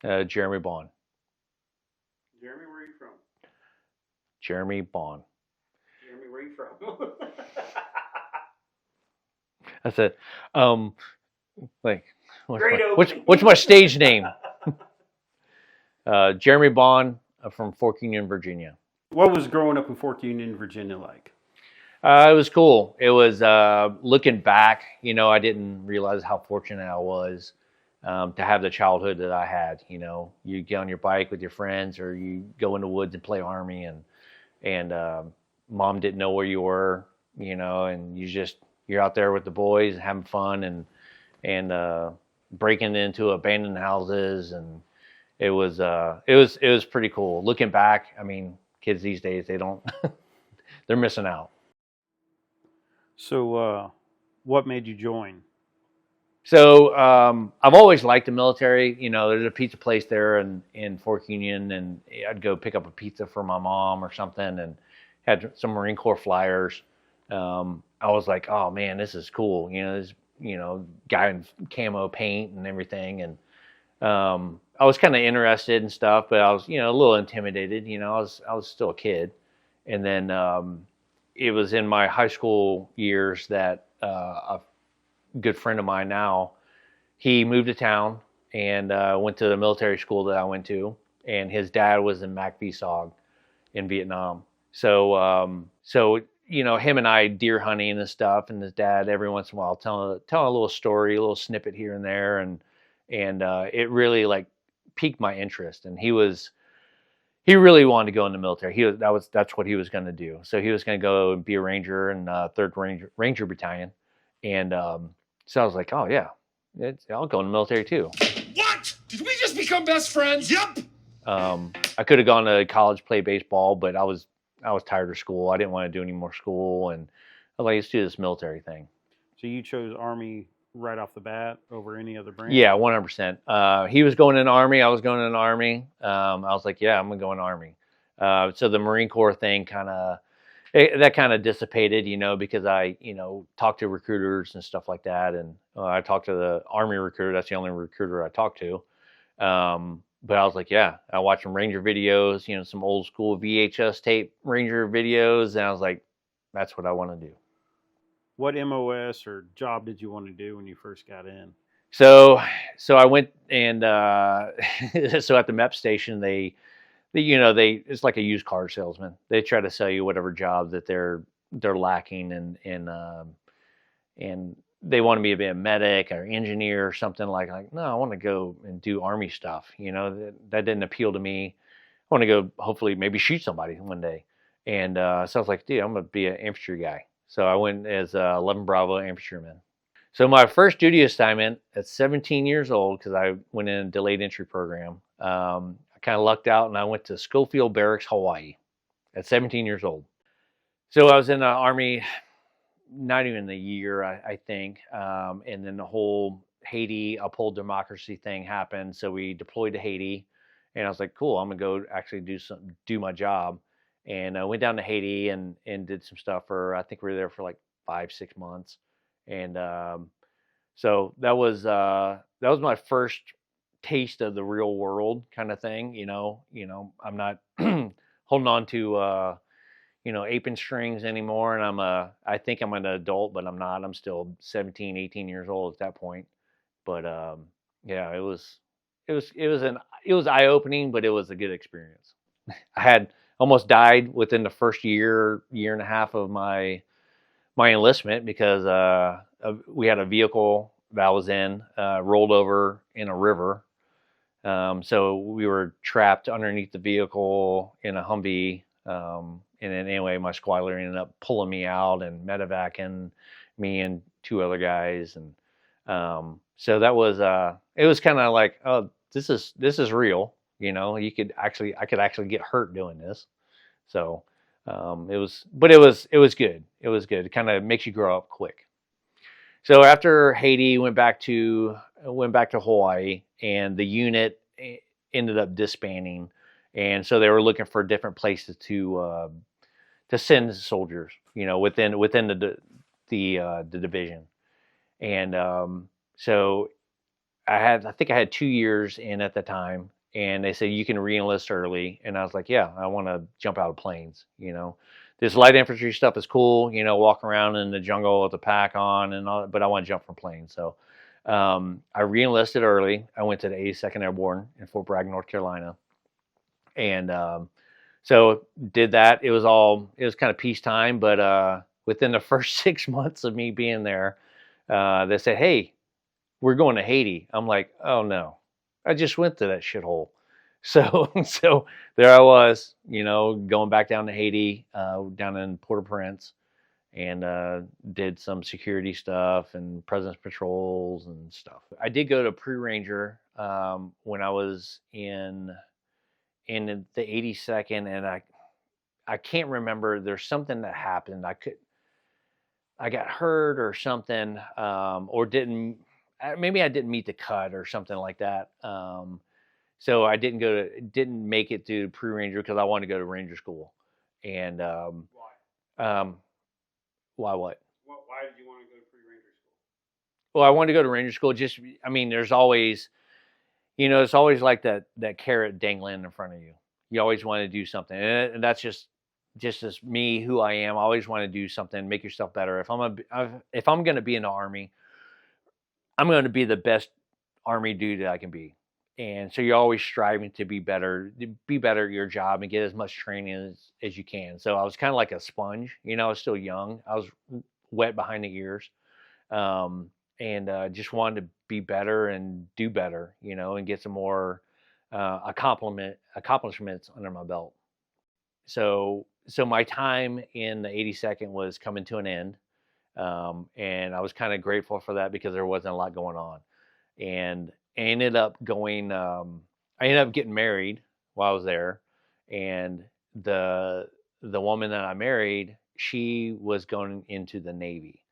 Jeremy Baughn. Jeremy, where are you from? Jeremy Baughn. Jeremy, where are you from? I said, um, like, Great opening. what's my stage name? Jeremy Baughn from Fork Union, Virginia. What was growing up in Fork Union, Virginia like? It was cool. It was looking back. I didn't realize how fortunate I was to have the childhood that I had. You get on your bike with your friends, or you go in the woods and play army, and mom didn't know where you were. And you're out there with the boys having fun and breaking into abandoned houses, and it was pretty cool. Looking back, I mean, kids these days, they don't they're missing out. So, what made you join? So I've always liked the military. There's a pizza place there in Fork Union, and I'd go pick up a pizza for my mom or something, and had some Marine Corps flyers. I was like, oh man, this is cool. This guy in camo paint and everything, and I was kind of interested and stuff, but I was a little intimidated. I was still a kid, and then it was in my high school years that a good friend of mine now, he moved to town and went to the military school that I went to, and his dad was in MACV-SOG in Vietnam. So him and I deer hunting and stuff, and his dad every once in a while telling a little story, a little snippet here and there, and it really like piqued my interest. And he really wanted to go in the military. That's what he was going to do. So he was going to go and be a ranger in Third Ranger Battalion, and so I was like, oh yeah, I'll go in the military too. What? Did we just become best friends? Yep. I could have gone to college, play baseball, but I was tired of school. I didn't want to do any more school, and I was like, let's do this military thing. So you chose Army right off the bat over any other branch? Yeah, 100%. He was going in the Army. I was going in the Army. I was like, yeah, I'm going to go in the Army. So the Marine Corps thing kind of dissipated, because I, talked to recruiters and stuff like that. And I talked to the Army recruiter. That's the only recruiter I talked to. But I was like, yeah, I watched some Ranger videos, some old school VHS tape Ranger videos. And I was like, that's what I want to do. What MOS or job did you want to do when you first got in? So I went and so at the MEP station, they it's like a used car salesman. They try to sell you whatever job that they're lacking, and they wanted me to be a medic or engineer or something like no, I want to go and do Army stuff. That didn't appeal to me. I want to go hopefully maybe shoot somebody one day. And so I was like, dude, I'm gonna be an infantry guy. So I went as 11 Bravo infantryman. So my first duty assignment at 17 years old, because I went in a delayed entry program, I kind of lucked out and I went to Schofield Barracks, Hawaii at 17 years old. So I was in the Army, not even a year, I think. And then the whole Haiti uphold democracy thing happened. So we deployed to Haiti, and I was like, cool, I'm going to go actually do my job. And I went down to Haiti and did some stuff I think we were there for like 5-6 months. And so that was my first taste of the real world kind of thing. I'm not holding on to apron strings anymore, and I think I'm an adult, but I'm not. I'm still 17, 18 years old at that point. But yeah, it was eye opening, but it was a good experience. I had almost died within the first year and a half of my enlistment because we had a vehicle that I was in rolled over in a river. So we were trapped underneath the vehicle in a Humvee. And then anyway, my squad leader ended up pulling me out and medevacing me and 2 other guys. And so that was it was kind of like, oh, this is real. I could actually get hurt doing this. So it was good. It was good. It kind of makes you grow up quick. So after Haiti, went back to Hawaii, and the unit ended up disbanding, and so they were looking for different places to send soldiers, within the division, and so I think I had 2 years in at the time, and they said you can re-enlist early, and I was like, yeah, I want to jump out of planes. This light infantry stuff is cool. Walk around in the jungle with the pack on and all, but I want to jump from planes. So I re-enlisted early. I went to the 82nd Airborne in Fort Bragg, North Carolina, and so did that. It was kind of peacetime, but within the first 6 months of me being there, they said, hey, we're going to Haiti. I'm like, oh no, I just went to that shithole. So there I was, going back down to Haiti, down in Port-au-Prince, and did some security stuff and presence patrols and stuff. I did go to pre-ranger when I was in the 82nd, and I can't remember. There's something that happened. I got hurt or something, or maybe I didn't meet the cut or something like that. So I didn't make it to pre-ranger because I wanted to go to ranger school. And Why? Why what? Why did you want to go to pre-ranger school? Well, I wanted to go to ranger school. There's always, it's always like that carrot dangling in front of you. You always want to do something, and that's just as me, who I am. I always want to do something, make yourself better. If I'm going to be in the Army, I'm going to be the best Army dude that I can be. And so you're always striving to be better at your job and get as much training as you can. So I was kind of like a sponge. I was still young. I was wet behind the ears, and just wanted to be better and do better, and get some more accomplishments under my belt. So my time in the 82nd was coming to an end, and I was kind of grateful for that because there wasn't a lot going on, and I ended up getting married while I was there, and the woman that I married, she was going into the Navy.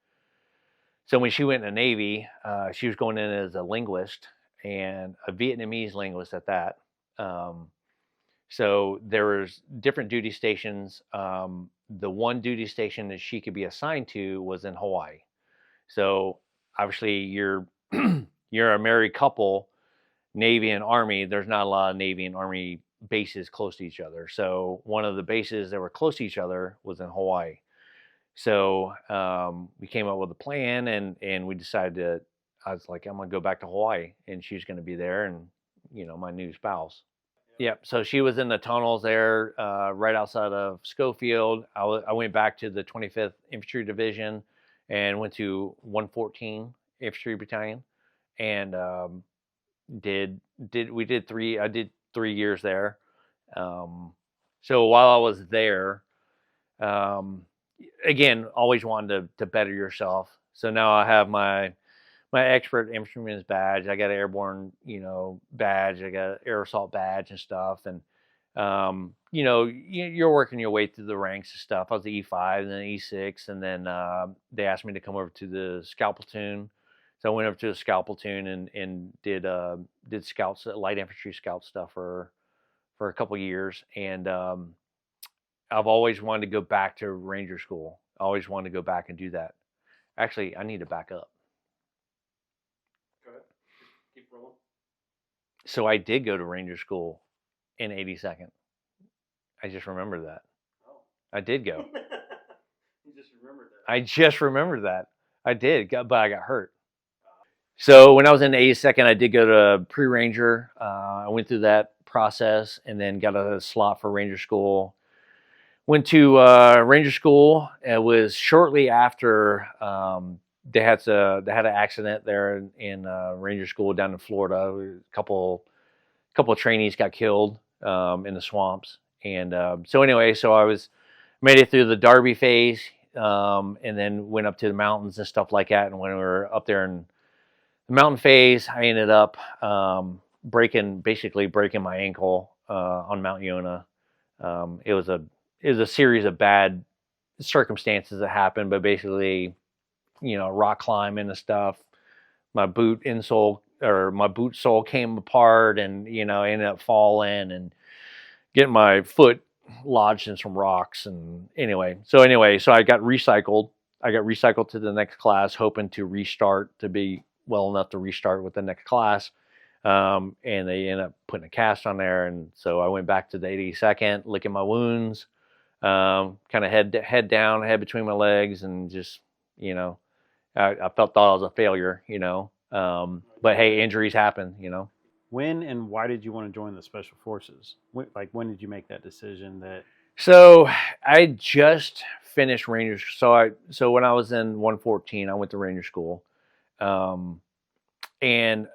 So when she went in the Navy, she was going in as a linguist, and a Vietnamese linguist at that. So there was different duty stations. The one duty station that she could be assigned to was in Hawaii. So obviously you're a married couple, Navy and Army. There's not a lot of Navy and Army bases close to each other. So one of the bases that were close to each other was in Hawaii. So we came up with a plan, and we decided I was like, I'm going to go back to Hawaii, and she's going to be there, and my new spouse. Yep. So she was in the tunnels there, right outside of Schofield. I went back to the 25th Infantry Division and went to 114 Infantry Battalion, and I did 3 years there. So while I was there, again, always wanted to better yourself. So now I have my expert infantryman's badge. I got an airborne, badge. I got an air assault badge and stuff. And, you're working your way through the ranks and stuff. I was the E5 and then E6. And then they asked me to come over to the scout platoon. So I went over to the scout platoon and did scouts, light infantry scout stuff for a couple of years. And I've always wanted to go back to ranger school. I always wanted to go back and do that. Actually, I need to back up. Go ahead. Keep rolling. So I did go to ranger school in 82nd. I just remembered that. Oh. I did go. You just remembered that. I just remembered that. I did, but I got hurt. So when I was in the 82nd, I did go to pre-ranger. I went through that process and then got a slot for ranger school. Went to ranger school. It was shortly after they had an accident there in ranger school down in Florida. A couple of trainees got killed in the swamps, and so I made it through the Derby phase, and then went up to the mountains and stuff like that. And when we were up there in the mountain phase, I ended up breaking my ankle on Mount Yonah. It was a series of bad circumstances that happened, but basically, rock climbing and stuff. My boot sole came apart, and I ended up falling and getting my foot lodged in some rocks. And so I got recycled. I got recycled to the next class, hoping to restart to be well enough to restart with the next class. And they ended up putting a cast on there. And so I went back to the 82nd, licking my wounds, kind of head down, head between my legs, and just, you know, I thought I was a failure, you know. But hey, injuries happen, you know. When and why did you want to join the Special Forces? When did you make that decision that? So I just finished Rangers. So when I was in 114, I went to Ranger School, and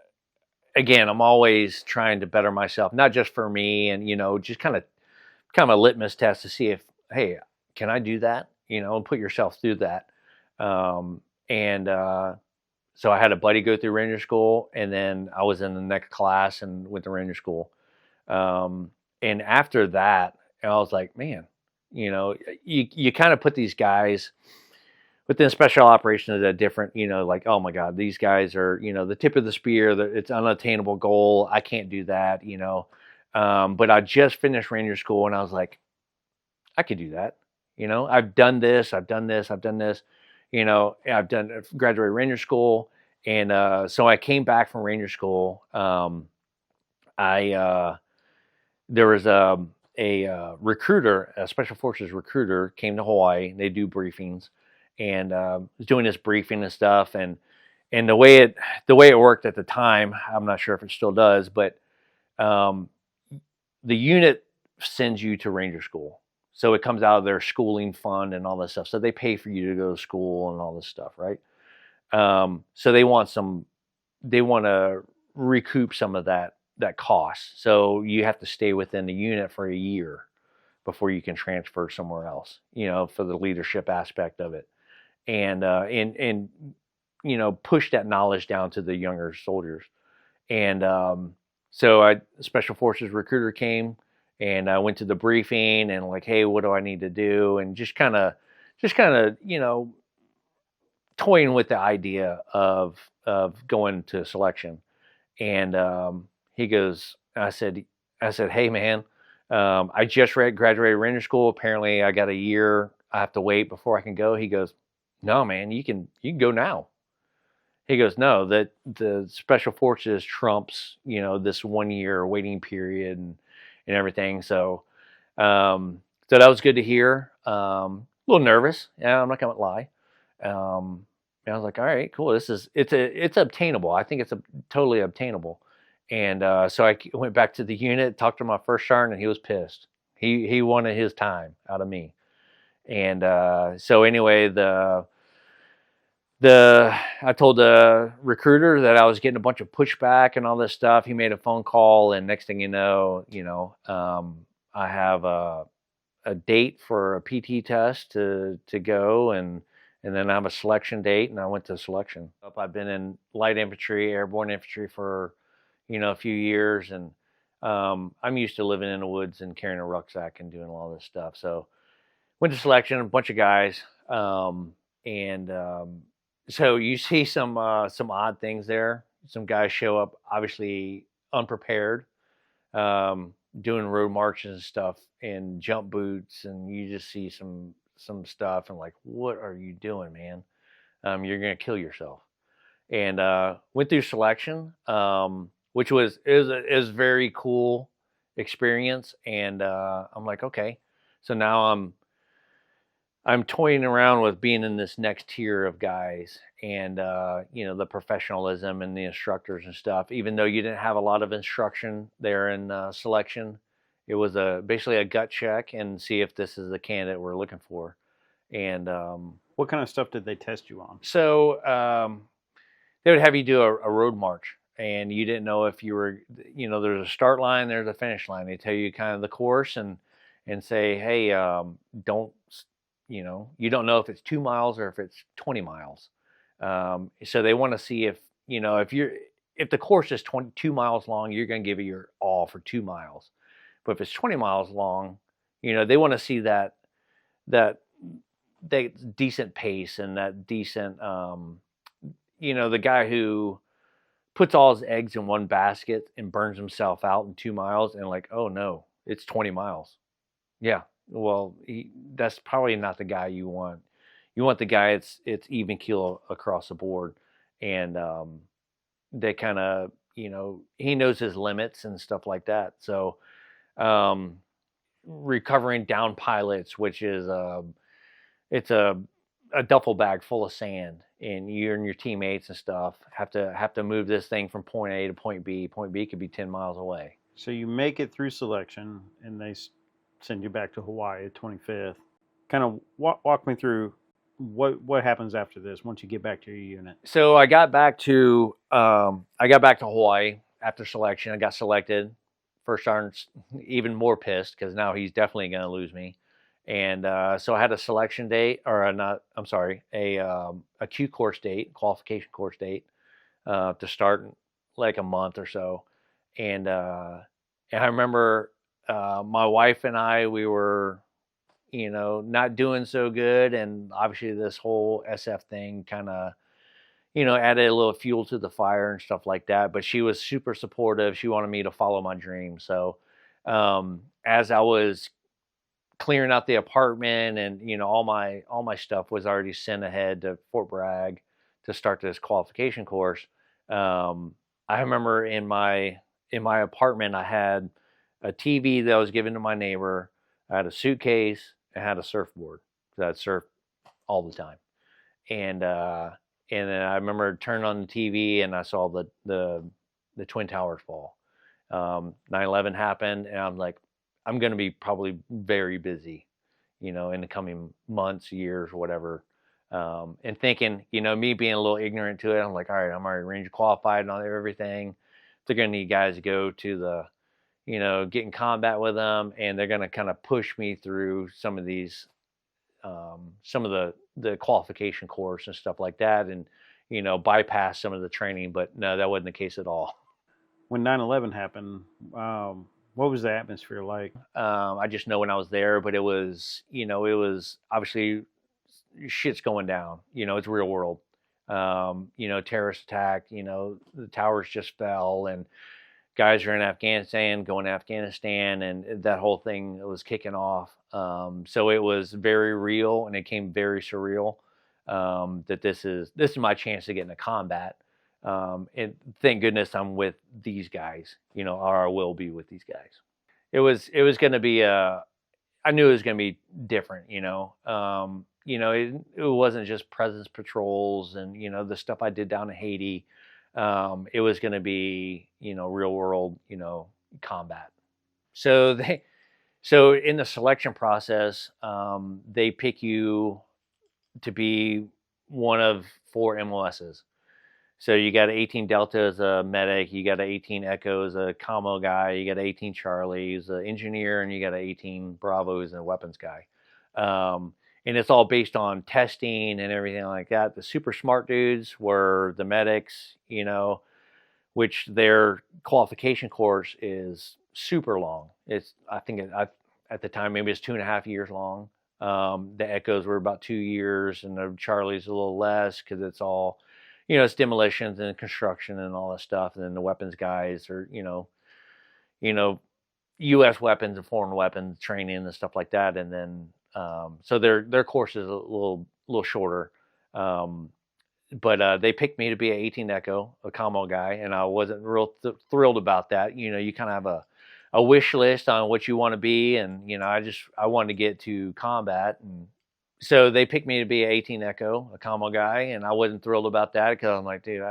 again, I'm always trying to better myself, not just for me, and you know, just kind of a litmus test to see if, hey, can I do that? You know, and put yourself through that. And so I had a buddy go through Ranger School, and then I was in the next class and went to Ranger School. And after that, I was like, man, you know, you kind of put these guys within special operations at a different, you know, like, oh my God, these guys are, you know, the tip of the spear. It's unattainable goal. I can't do that, you know. But I just finished Ranger School, and I was like, I could do that. You know, I've done this. You know, I've graduated Ranger School, and so I came back from Ranger School. There was a recruiter, a Special Forces recruiter, came to Hawaii. They do briefings, and was doing this briefing and stuff. And the way it worked at the time, I'm not sure if it still does, but the unit sends you to Ranger School. So it comes out of their schooling fund and all this stuff. So they pay for you to go to school and all this stuff, right? So they want to recoup some of that cost. So you have to stay within the unit for a year before you can transfer somewhere else, you know, for the leadership aspect of it. And you know, push that knowledge down to the younger soldiers. And so Special Forces recruiter came, and I went to the briefing and like, hey, what do I need to do? And just kind of, you know, toying with the idea of going to selection. And he goes, I said, hey man, I just graduated Ranger School. Apparently I got a year I have to wait before I can go. He goes, no man, you can go now. He goes, no, that the Special Forces trumps, you know, this 1 year waiting period and everything. So, so that was good to hear. A little nervous. Yeah, I'm not gonna lie. And I was like, all right, cool. It's obtainable. I think it's totally obtainable. And so I went back to the unit, talked to my first sergeant, and he was pissed. He wanted his time out of me. And so anyway, I told the recruiter that I was getting a bunch of pushback and all this stuff. He made a phone call, and next thing you know, I have a date for a PT test to go, and then I have a selection date, and I went to selection. I've been in light infantry, airborne infantry for, you know, a few years, and I'm used to living in the woods and carrying a rucksack and doing all this stuff. So went to selection, a bunch of guys, and so you see some odd things there. Some guys show up obviously unprepared, doing road marches and stuff in jump boots, and you just see some stuff and like, what are you doing, man? You're gonna kill yourself. And went through selection, which is very cool experience. And I'm like, okay, so now I'm toying around with being in this next tier of guys, and you know, the professionalism and the instructors and stuff. Even though you didn't have a lot of instruction there in selection, it was basically a gut check and see if this is the candidate we're looking for. And What kind of stuff did they test you on? so they would have you do a road march, and you didn't know if you were, you know, there's a start line, there's a finish line. They tell you kind of the course and say, hey, don't. You know, you don't know if it's 2 miles or if it's 20 miles. So they want to see if, you know, if the course is 22 miles long, you're going to give it your all for 2 miles. But if it's 20 miles long, you know, they want to see that decent pace and that decent, you know, the guy who puts all his eggs in one basket and burns himself out in 2 miles and like, oh no, it's 20 miles. Yeah. Well, that's probably not the guy you want. You want the guy it's even keel across the board. And that kind of, he knows his limits and stuff like that. So, um, recovering down pilots, which is it's a duffel bag full of sand, and you and your teammates and stuff have to move this thing from point A to point B. Point B could be 10 miles away. So you make it through selection, and they send you back to Hawaii at 25th. Kind of walk me through what happens after this once you get back to your unit. So I got back to Hawaii after selection. I got selected. First sergeant's even more pissed because now he's definitely going to lose me. And so I had a selection date, or a Q course date, qualification course date, to start in like a month or so. And I remember my wife and I, we were, not doing so good. And obviously this whole SF thing kind of, added a little fuel to the fire and stuff like that. But she was super supportive. She wanted me to follow my dream. So as I was clearing out the apartment, and all my stuff was already sent ahead to Fort Bragg to start this qualification course. I remember in my apartment, I had a TV that was given to my neighbor. I had a suitcase. I had a surfboard. I'd surf all the time. And then I remember turning on the TV and I saw the Twin Towers fall. 9/11 happened, and I'm like, I'm going to be probably very busy, in the coming months, years, whatever. And thinking, me being a little ignorant to it, I'm like, all right, I'm already Ranger qualified and all everything. They're going to need guys to go to the, get in combat with them, and they're going to kind of push me through some of these, some of the qualification course and stuff like that, and, bypass some of the training. But no, that wasn't the case at all. When 9/11 happened, what was the atmosphere like? I just know when I was there, but it was obviously shit's going down. It's real world. Terrorist attack. The towers just fell, and guys are in Afghanistan, going to Afghanistan, and that whole thing was kicking off. So it was very real, and it came very surreal. That this is my chance to get into combat. And thank goodness I'm with these guys, or I will be with these guys. It was going to be I knew it was going to be different, it wasn't just presence patrols and, the stuff I did down in Haiti. It was going to be, real world, combat. So in the selection process, they pick you to be one of 4 MOSs. So you got 18 Delta as a medic, you got an 18 Echo as a Commo guy, you got 18 Charlie as an engineer, and you got an 18 Bravo as a weapons guy. And it's all based on testing and everything like that. The super smart dudes were the medics, which their qualification course is super long. I think at the time, maybe it's 2.5 years long. The Echoes were about 2 years, and the Charlie's a little less because it's all, it's demolitions and construction and all that stuff. And then the weapons guys are, U.S. weapons and foreign weapons training and stuff like that. And then, so their course is a little shorter. But they picked me to be an 18 Echo, a Commo guy, and I wasn't real thrilled about that. You kind of have a wish list on what you want to be, and I wanted to get to combat, and so they picked me to be an 18 Echo, a Commo guy, and I wasn't thrilled about that because I'm like, dude,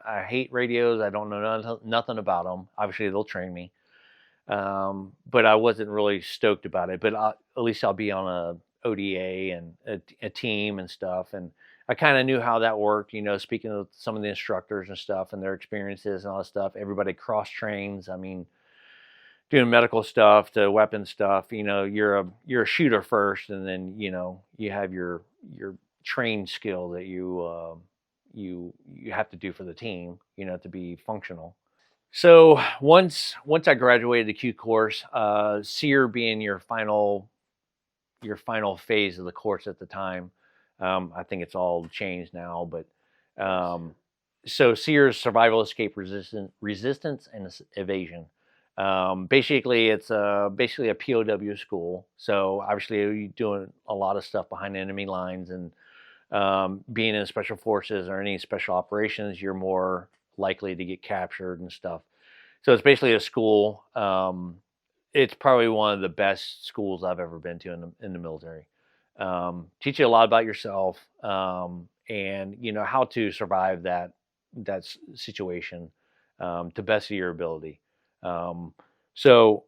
I hate radios. I don't know nothing about them. Obviously, they'll train me, but I wasn't really stoked about it. But at least I'll be on a ODA and a team and stuff, and I kind of knew how that worked. Speaking of some of the instructors and stuff and their experiences and all that stuff, everybody cross trains. I mean, doing medical stuff to weapon stuff, you're a shooter first, and then you have your trained skill that you have to do for the team, to be functional. So once I graduated the Q course, SEER being your final phase of the course at the time, I think it's all changed now, but so SEER is survival, escape, resistance, and evasion. Basically, it's basically a POW school. So obviously, you're doing a lot of stuff behind enemy lines, and being in special forces or any special operations, you're more likely to get captured and stuff. So it's basically a school. It's probably one of the best schools I've ever been to in the military. Teach you a lot about yourself, and how to survive that situation to best of your ability. So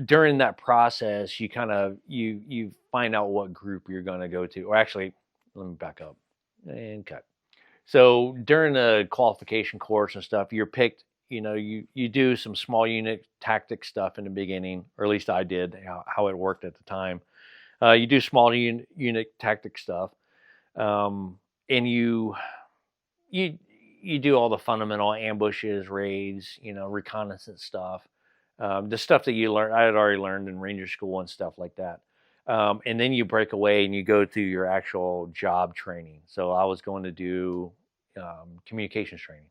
during that process, you kind of you find out what group you're going to go to. Or actually, let me back up and cut. So during the qualification course and stuff, you're picked. You do some small unit tactic stuff in the beginning, or at least I did. How it worked at the time. You do small unit tactic stuff, and you do all the fundamental ambushes, raids, reconnaissance stuff, the stuff that I had already learned in Ranger School and stuff like that. And then you break away and you go through your actual job training. So I was going to do communications training.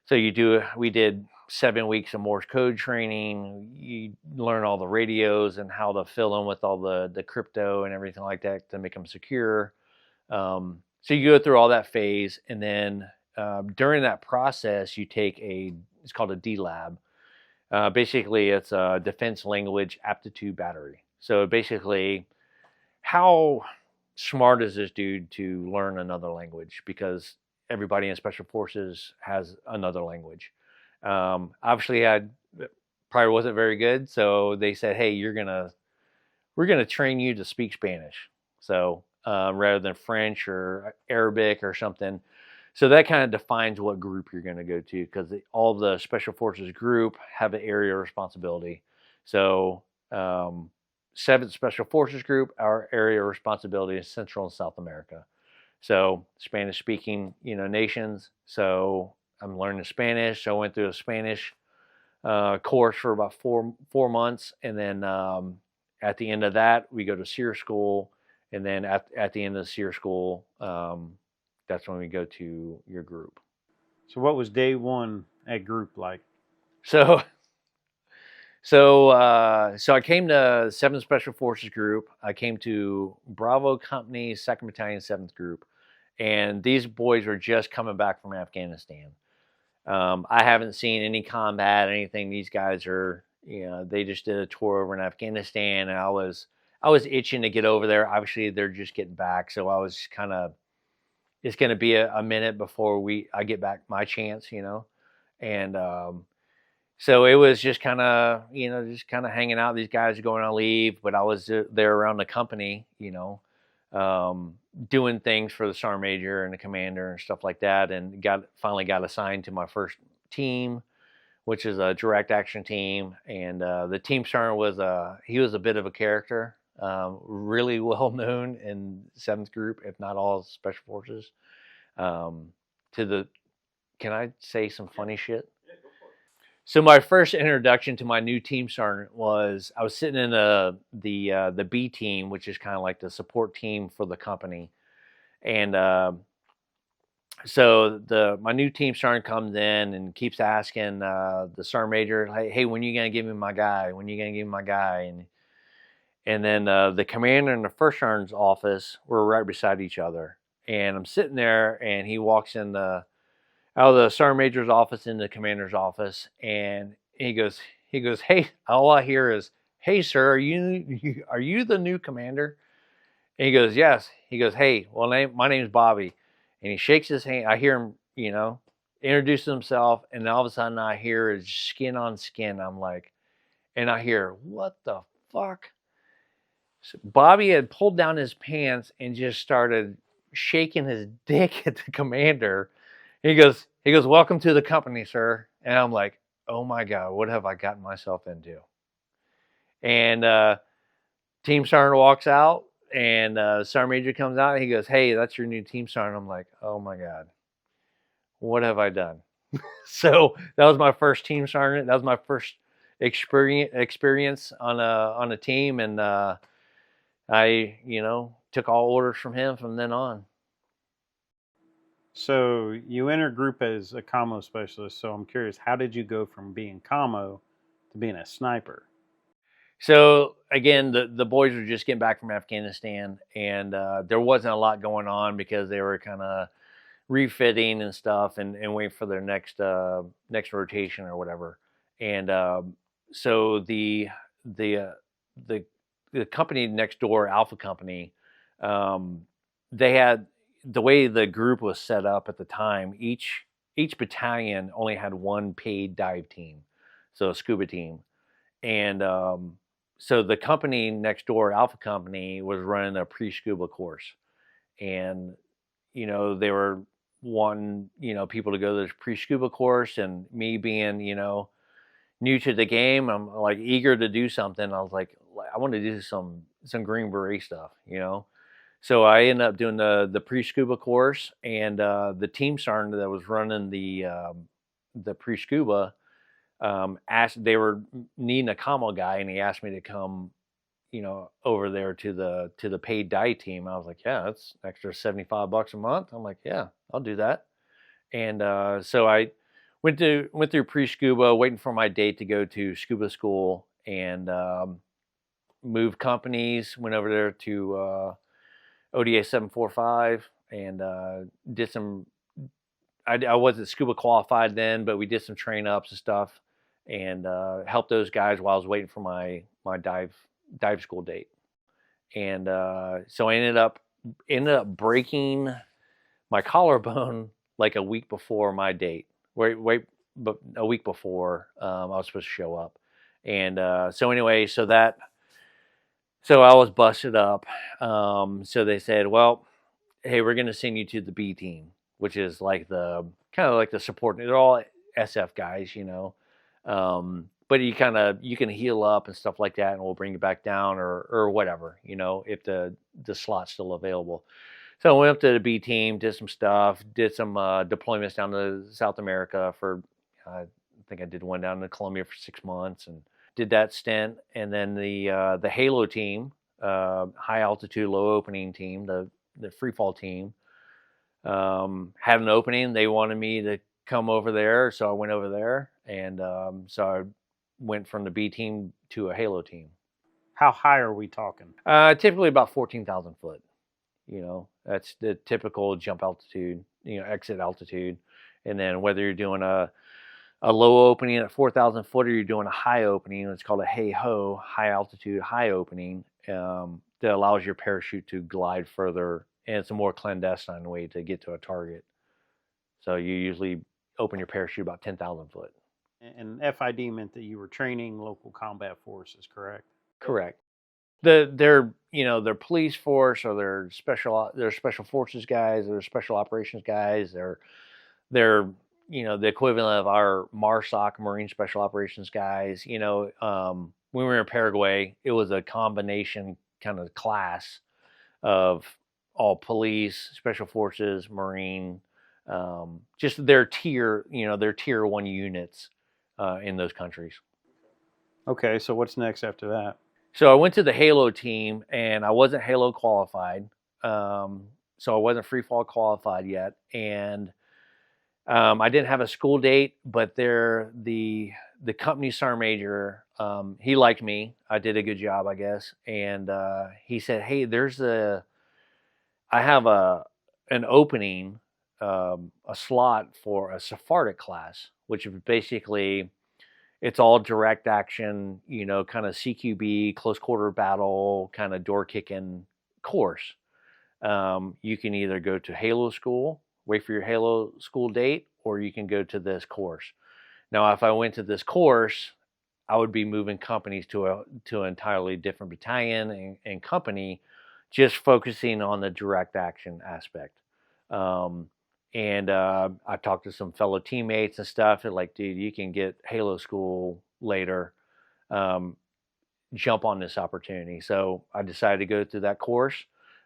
So we did 7 weeks of Morse code training. You learn all the radios and how to fill in with all the crypto and everything like that to make them secure. So you go through all that phase, and then during that process, you take it's called a D-Lab. Basically, it's a defense language aptitude battery. So basically, how smart is this dude to learn another language? Because everybody in Special Forces has another language. Obviously, I probably wasn't very good, so they said, "Hey, we're gonna train you to speak Spanish." So rather than French or Arabic or something. So that kind of defines what group you're going to go to, because all the Special Forces group have an area of responsibility. So 7th Special Forces Group, our area of responsibility is Central and South America. So Spanish-speaking, nations. So I'm learning Spanish. So I went through a Spanish course for about four months, and then at the end of that, we go to SEER school, and then at the end of the SEER school, that's when we go to your group. So what was day one at group like? So I came to 7th Special Forces Group. I came to Bravo Company, 2nd Battalion, 7th Group. And these boys were just coming back from Afghanistan. I haven't seen any combat, anything. These guys are, they just did a tour over in Afghanistan. And I was itching to get over there. Obviously, they're just getting back. So I was kind of, it's going to be a minute before I get back my chance, And so it was just kind of, hanging out. These guys are going on leave, but I was there around the company, doing things for the sergeant major and the commander and stuff like that, and finally got assigned to my first team, which is a direct action team. And the team sergeant he was a bit of a character. Really well known in 7th Group, if not all Special Forces. Can I say some funny shit? So my first introduction to my new team sergeant was I was sitting in the B team, which is kind of like the support team for the company, and so my new team sergeant comes in and keeps asking the sergeant major, "Hey, when are you gonna give me my guy? When are you gonna give me my guy?" And then the commander and the first sergeant's office were right beside each other. And I'm sitting there, and he walks out of the sergeant major's office into the commander's office, and he goes, "Hey," all I hear is, "Hey, sir, are you the new commander?" And he goes, "Yes." He goes, "Hey, well, my name's Bobby." And he shakes his hand. I hear him, introduce himself, and all of a sudden I hear his skin on skin. I'm like, and I hear, "What the fuck?" So Bobby had pulled down his pants and just started shaking his dick at the commander. He goes, "Welcome to the company, sir." And I'm like, "Oh my God, what have I gotten myself into?" And team sergeant walks out, and sergeant major comes out, and he goes, "Hey, that's your new team sergeant." I'm like, "Oh my God, what have I done?" So that was my first team sergeant. That was my first experience on a team, and I, took all orders from him from then on. So you enter group as a commo specialist. So I'm curious, how did you go from being commo to being a sniper? So again, the boys were just getting back from Afghanistan, and there wasn't a lot going on because they were kind of refitting and stuff, and wait for their next rotation or whatever. And so the uh, the the company next door, Alpha Company, they had the way the group was set up at the time. Each battalion only had one paid dive team, so a scuba team, and so the company next door, Alpha Company, was running a pre-scuba course, and they were wanting people to go to this pre-scuba course, and me being new to the game, I'm like eager to do something. I was like, I want to do some Green Beret stuff. So I ended up doing the pre-scuba course, and the team sergeant that was running the pre-scuba asked, they were needing a Commo guy, and he asked me to come over there to the paid dive team. I was like, yeah, that's an extra $75 a month. I'm like, yeah, I'll do that. And so I went through pre-scuba, waiting for my date to go to scuba school, and moved companies. Went over there to ODA 745 and did some. I wasn't scuba qualified then, but we did some train ups and stuff, and helped those guys while I was waiting for my dive school date. And so I ended up breaking my collarbone like a week before my date. But a week before I was supposed to show up. And so anyway, so I was busted up. So they said, well, hey, we're going to send you to the B team, which is like the kind of like the support. They're all SF guys, but you can heal up and stuff like that, and we'll bring you back down or whatever, if the slot's still available. So I went up to the B team, did some stuff, did some deployments down to South America for, I think I did one down to Colombia for 6 months, and did that stint. And then the Halo team, high altitude, low opening team, the Freefall team, had an opening. They wanted me to come over there, so I went over there, and so I went from the B team to a Halo team. How high are we talking? Typically about 14,000 foot. That's the typical jump altitude, exit altitude. And then whether you're doing a low opening at 4,000 foot or you're doing a high opening, it's called a hey-ho, high altitude, high opening, that allows your parachute to glide further. And it's a more clandestine way to get to a target. So you usually open your parachute about 10,000 foot. And FID meant that you were training local combat forces, correct? Correct. Their police force, or their special forces guys, or their special operations guys. They're the equivalent of our MARSOC, Marine Special Operations guys. When we were in Paraguay, it was a combination kind of class of all police, special forces, Marine, just their tier 1 units in those countries. Okay, so what's next after that? So I went to the Halo team, and I wasn't Halo qualified. So I wasn't Freefall qualified yet. And I didn't have a school date, but the company sergeant major, he liked me. I did a good job, I guess. And he said, hey, I have an opening, a slot for a Sephardic class, which is basically, it's all direct action, kind of CQB, close quarter battle, kind of door kicking course. You can either go to Halo school, wait for your Halo school date, or you can go to this course. Now, if I went to this course, I would be moving companies to an entirely different battalion and company, just focusing on the direct action aspect. And I talked to some fellow teammates and stuff. They're like, dude, you can get Halo school later. Jump on this opportunity. So I decided to go through that course.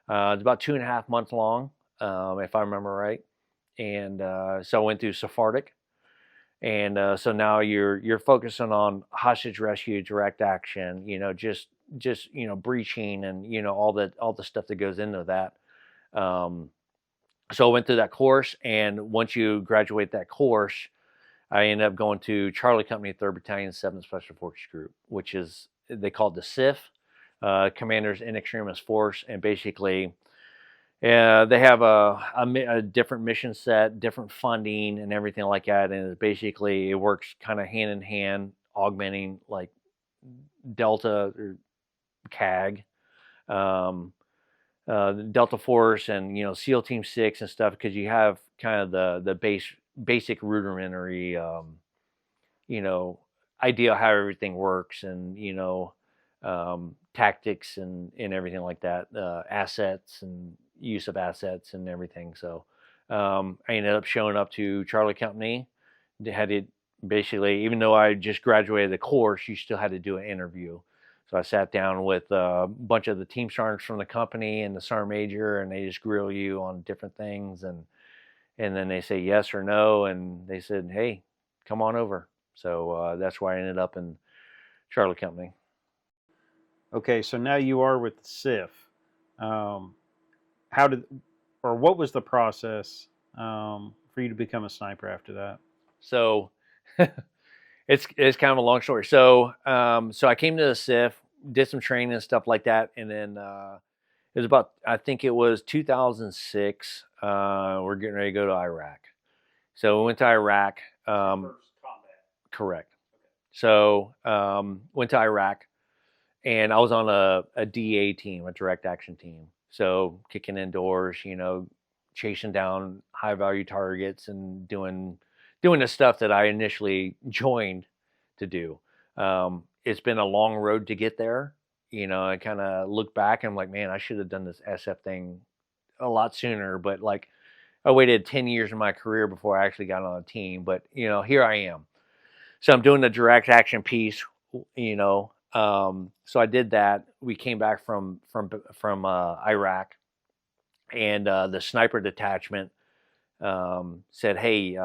It's about 2.5 months long, if I remember right. And so I went through Sephardic. And so now you're focusing on hostage rescue, direct action, just breaching, and all the stuff that goes into that. So I went through that course, and once you graduate that course, I ended up going to Charlie Company, 3rd Battalion, 7th Special Forces Group, which is, they call it the CIF, Commanders in Extremis Force, and basically They have a different mission set, different funding, and everything like that. And it's basically, it works kind of hand in hand, augmenting like Delta or CAG, um, Delta Force, and SEAL Team 6 and stuff, because you have kind of the basic rudimentary you know idea how everything works, and tactics and everything like that, assets and use of assets and everything. So I ended up showing up to Charlie Company. They had it basically, even though I just graduated the course, you still had to do an interview. So I sat down with a bunch of the team sergeants from the company and the sergeant major, and they just grill you on different things, and then they say yes or no, and they said, "Hey, come on over." So that's why I ended up in Charlie Company. Okay, so now you are with the SIF. How did, or what was the process for you to become a sniper after that? So it's kind of a long story. So so I came to the SIF, did some training and stuff like that, and then it was about, I think it was 2006. We're getting ready to go to Iraq. So we went to Iraq. First combat. Correct. So went to Iraq, and I was on a DA team, a direct action team. So kicking indoors, chasing down high value targets and doing the stuff that I initially joined to do. It's been a long road to get there. I kind of look back and I'm like, man, I should have done this SF thing a lot sooner. But like, I waited 10 years of my career before I actually got on a team. But here I am. So I'm doing the direct action piece. So I did that. We came back from Iraq, and the sniper detachment said, "Hey,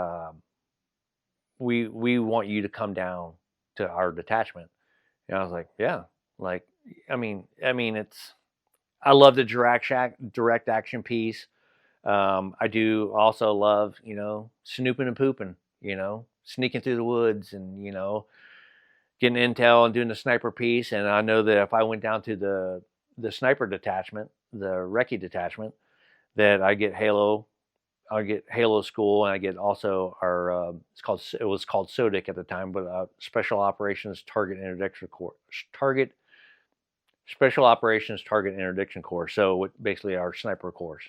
we want you to come down to our detachment." And I was like, "Yeah, like, I mean, it's, I love the direct action piece. I do also love, snooping and pooping, sneaking through the woods, and getting intel and doing the sniper piece. And I know that if I went down to the sniper detachment, the Iraqi detachment, that I get Halo school, and I get also our it was called SODIC at the time, but Special Operations Target Interdiction Course, Special Operations Target Interdiction Course. So basically our sniper course.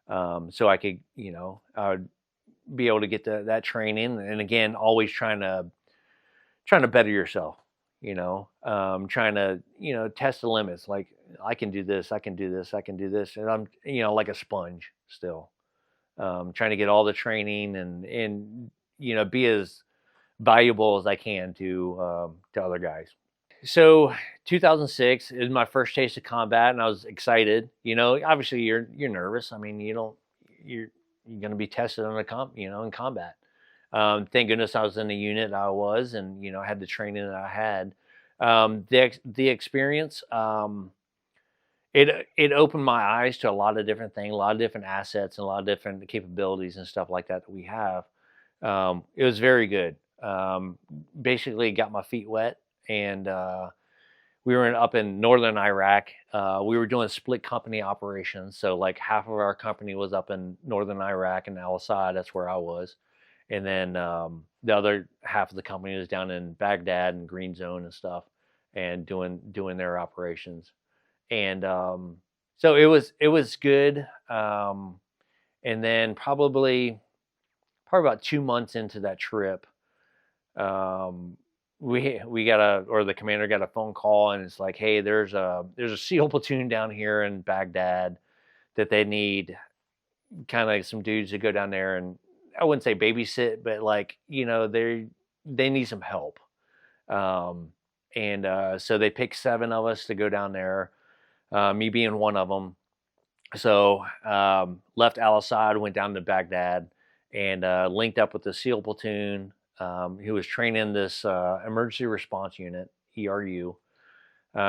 So I could, I would be able to get that training, and again, always trying to better yourself, trying to, test the limits. Like, I can do this, I can do this, I can do this. And I'm, like a sponge still, trying to get all the training and, be as valuable as I can to other guys. So 2006 is my first taste of combat, and I was excited. Obviously you're nervous. I mean, you're going to be tested on in combat. Thank goodness I was in the unit I was, and I had the training that I had. The experience, it opened my eyes to a lot of different things, a lot of different assets, and a lot of different capabilities and stuff like that we have. It was very good. Basically got my feet wet, and we were up in northern Iraq. We were doing split company operations, so like half of our company was up in northern Iraq in Al Asad. That's where I was. And then the other half of the company was down in Baghdad and Green Zone and stuff, and doing their operations. And so it was good. And then probably about 2 months into that trip, we got the commander got a phone call, and it's like, hey, there's a SEAL platoon down here in Baghdad that they need kind of some dudes to go down there and, I wouldn't say babysit, but like, they need some help. And so they picked 7 of us to go down there, me being one of them. So left Al Asad, went down to Baghdad, and linked up with the SEAL platoon, who was training this emergency response unit, ERU,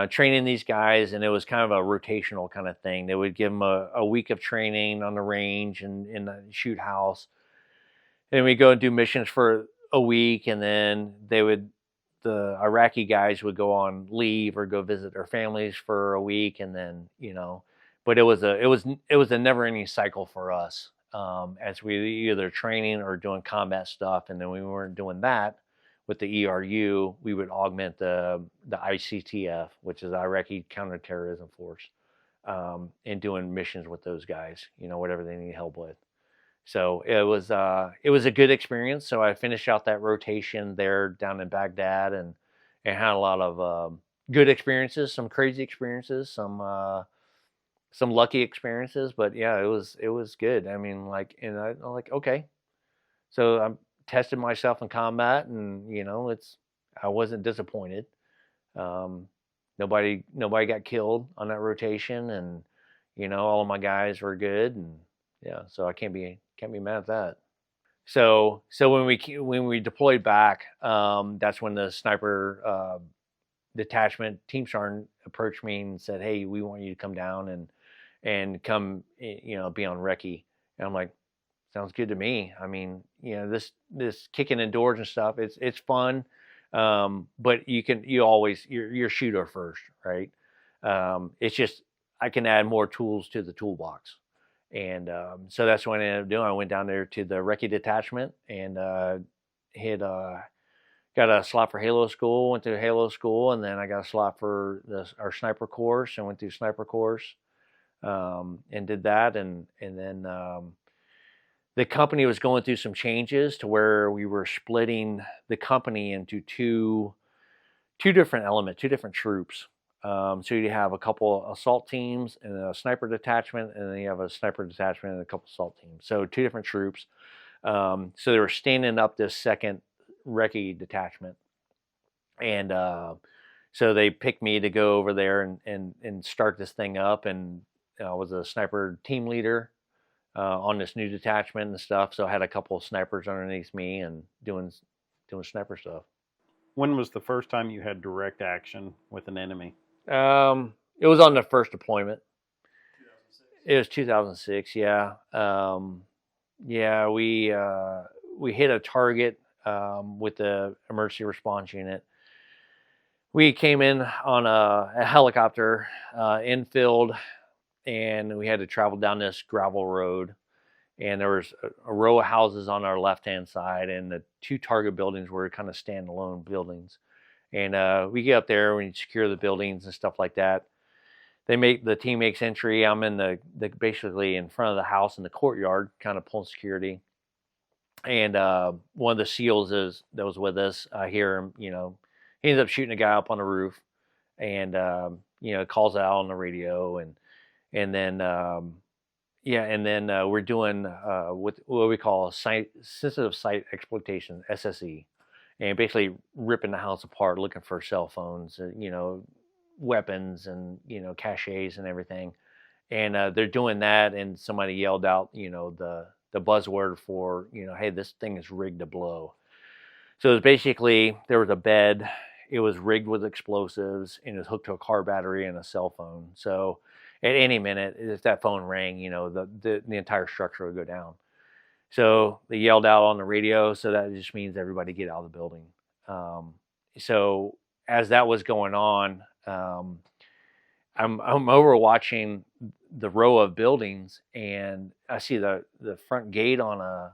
training these guys. And it was kind of a rotational kind of thing. They would give them a week of training on the range and in the shoot house. And we go and do missions for a week, and then the Iraqi guys would go on leave or go visit their families for a week, and then, but it was a never-ending cycle for us, as we either training or doing combat stuff, and then we weren't doing that with the ERU, we would augment the ICTF, which is the Iraqi Counterterrorism Force, and doing missions with those guys, whatever they need help with. So it was a good experience. So I finished out that rotation there down in Baghdad, and had a lot of good experiences, some crazy experiences, some lucky experiences. But yeah, it was good. I mean, and I'm like, okay, so I tested myself in combat, and I wasn't disappointed. Nobody got killed on that rotation, and all of my guys were good, and yeah, so I can't be mad at that. So when we deployed back, that's when the sniper detachment team sergeant approached me and said, "Hey, we want you to come down and come, be on recce." And I'm like, "Sounds good to me." I mean, this kicking indoors and stuff, it's fun, but you're shooter first, right? It's just I can add more tools to the toolbox. And so that's what I ended up doing. I went down there to the recce detachment and got a slot for Halo school, went through Halo school, and then I got a slot for our sniper course and went through sniper course, and did that. And then the company was going through some changes to where we were splitting the company into two different elements, two different troops. So you have a couple assault teams and a sniper detachment, and then you have a sniper detachment and a couple assault teams. So two different troops. So they were standing up this second recce detachment. And so they picked me to go over there and start this thing up. And I was a sniper team leader on this new detachment and stuff. So I had a couple of snipers underneath me and doing sniper stuff. When was the first time you had direct action with an enemy? It was on the first deployment. 2006. It was 2006. Yeah. Yeah. We hit a target with the emergency response unit. We came in on a helicopter infield, and we had to travel down this gravel road. And there was a row of houses on our left-hand side, and the two target buildings were kind of standalone buildings. And we get up there, we secure the buildings and stuff like that. The team makes entry. I'm in the basically in front of the house in the courtyard, kind of pulling security. And one of the SEALs that was with us, I hear him, he ends up shooting a guy up on the roof, and calls out on the radio, and then we're doing what we call sensitive site exploitation, SSE. And basically ripping the house apart, looking for cell phones, weapons, and caches and everything. And they're doing that, and somebody yelled out, the buzzword for, hey, this thing is rigged to blow. So it was basically, there was a bed, it was rigged with explosives, and it was hooked to a car battery and a cell phone. So at any minute, if that phone rang, the entire structure would go down. So they yelled out on the radio, so that just means everybody get out of the building. So as that was going on, I'm over watching the row of buildings, and I see the front gate on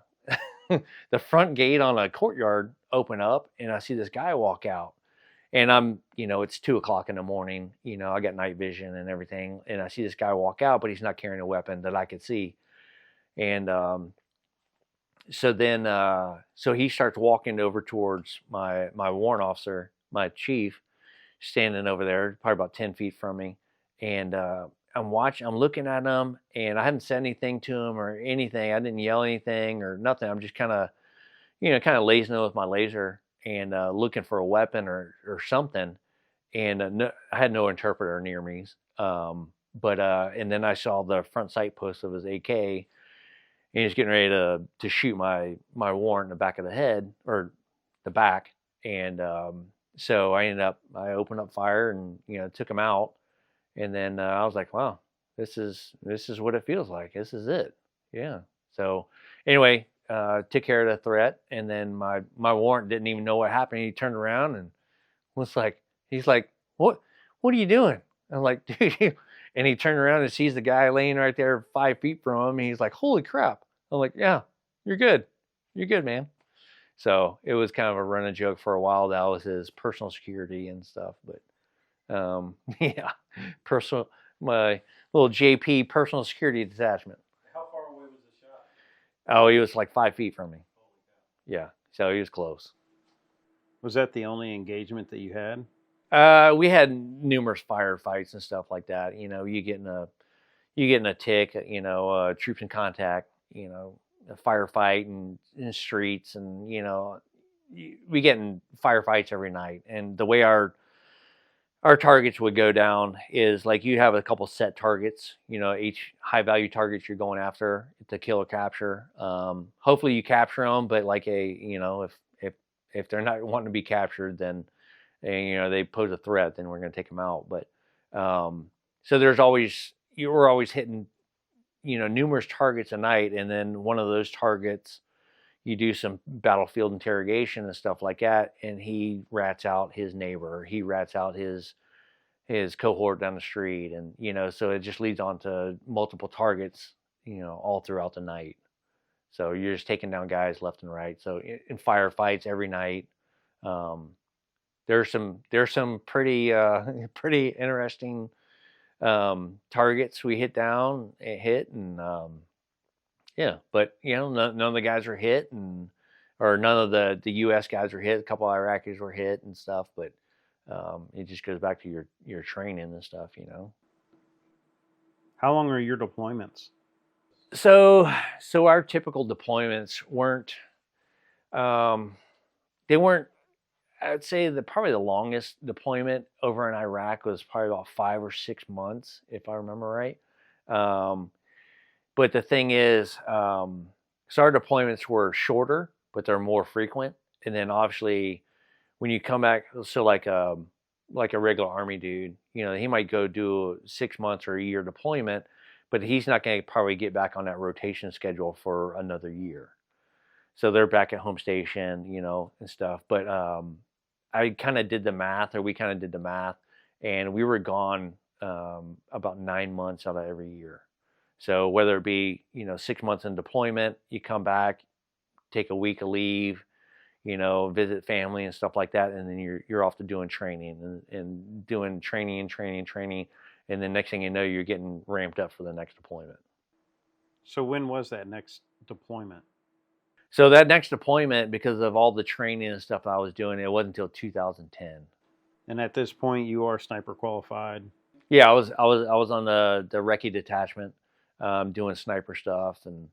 the front gate on a courtyard open up, and I see this guy walk out. And I'm, it's 2:00 in the morning, I got night vision and everything, and I see this guy walk out, but he's not carrying a weapon that I could see. And so then, so he starts walking over towards my warrant officer, my chief, standing over there, probably about 10 feet from me. And I'm looking at him, and I hadn't said anything to him or anything. I didn't yell anything or nothing. I'm just kind of lazing with my laser and looking for a weapon or something. And I had no interpreter near me. But and then I saw the front sight post of his AK. And he was getting ready to shoot my warrant in the back of the head, or the back. And so I opened up fire and, took him out. And then I was like, wow, this is what it feels like. This is it. Yeah. So anyway, took care of the threat. And then my warrant didn't even know what happened. He turned around and he's like, what are you doing? I'm like, dude, And he turned around and sees the guy laying right there 5 feet from him. And he's like, holy crap. I'm like, yeah, you're good. You're good, man. So it was kind of a running joke for a while. That was his personal security and stuff. But yeah, my little JP personal security detachment. How far away was the shot? Oh, he was like 5 feet from me. Yeah, so he was close. Was that the only engagement that you had? We had numerous firefights and stuff like that. You know, you get in a tick. You know, troops in contact. You know, a firefight and in the streets, and you know, we get in firefights every night. And the way our targets would go down is like you have a couple set targets. You know, each high value targets you're going after to kill or capture. Hopefully you capture them, but like if they're not wanting to be captured, then and you know they pose a threat, then we're going to take them out. But so we're always hitting numerous targets a night, and then one of those targets you do some battlefield interrogation and stuff like that, and he rats out his neighbor, he rats out his cohort down the street, and so it just leads on to multiple targets all throughout the night. So you're just taking down guys left and right. So in firefights every night. There's some pretty pretty interesting targets we hit, and yeah, but none of the guys were hit, or none of the U.S. guys were hit. A couple of Iraqis were hit and stuff, but it just goes back to your training and stuff, How long are your deployments? So our typical deployments weren't. They weren't. I'd say probably the longest deployment over in Iraq was probably about 5 or 6 months, if I remember right. But the thing is, so our deployments were shorter, but they're more frequent. And then obviously, when you come back, so like a regular Army dude, he might go do 6 months or a year deployment, but he's not going to probably get back on that rotation schedule for another year. So they're back at home station, and stuff. But we kind of did the math, and we were gone about 9 months out of every year. So whether it be 6 months in deployment, you come back, take a week of leave, visit family and stuff like that, and then you're off to doing training and doing training, and then next thing you know, you're getting ramped up for the next deployment. So when was that next deployment? So that next deployment, because of all the training and stuff I was doing, it wasn't until 2010. And at this point, you are sniper qualified. Yeah, I was on the Iraqi detachment, doing sniper stuff and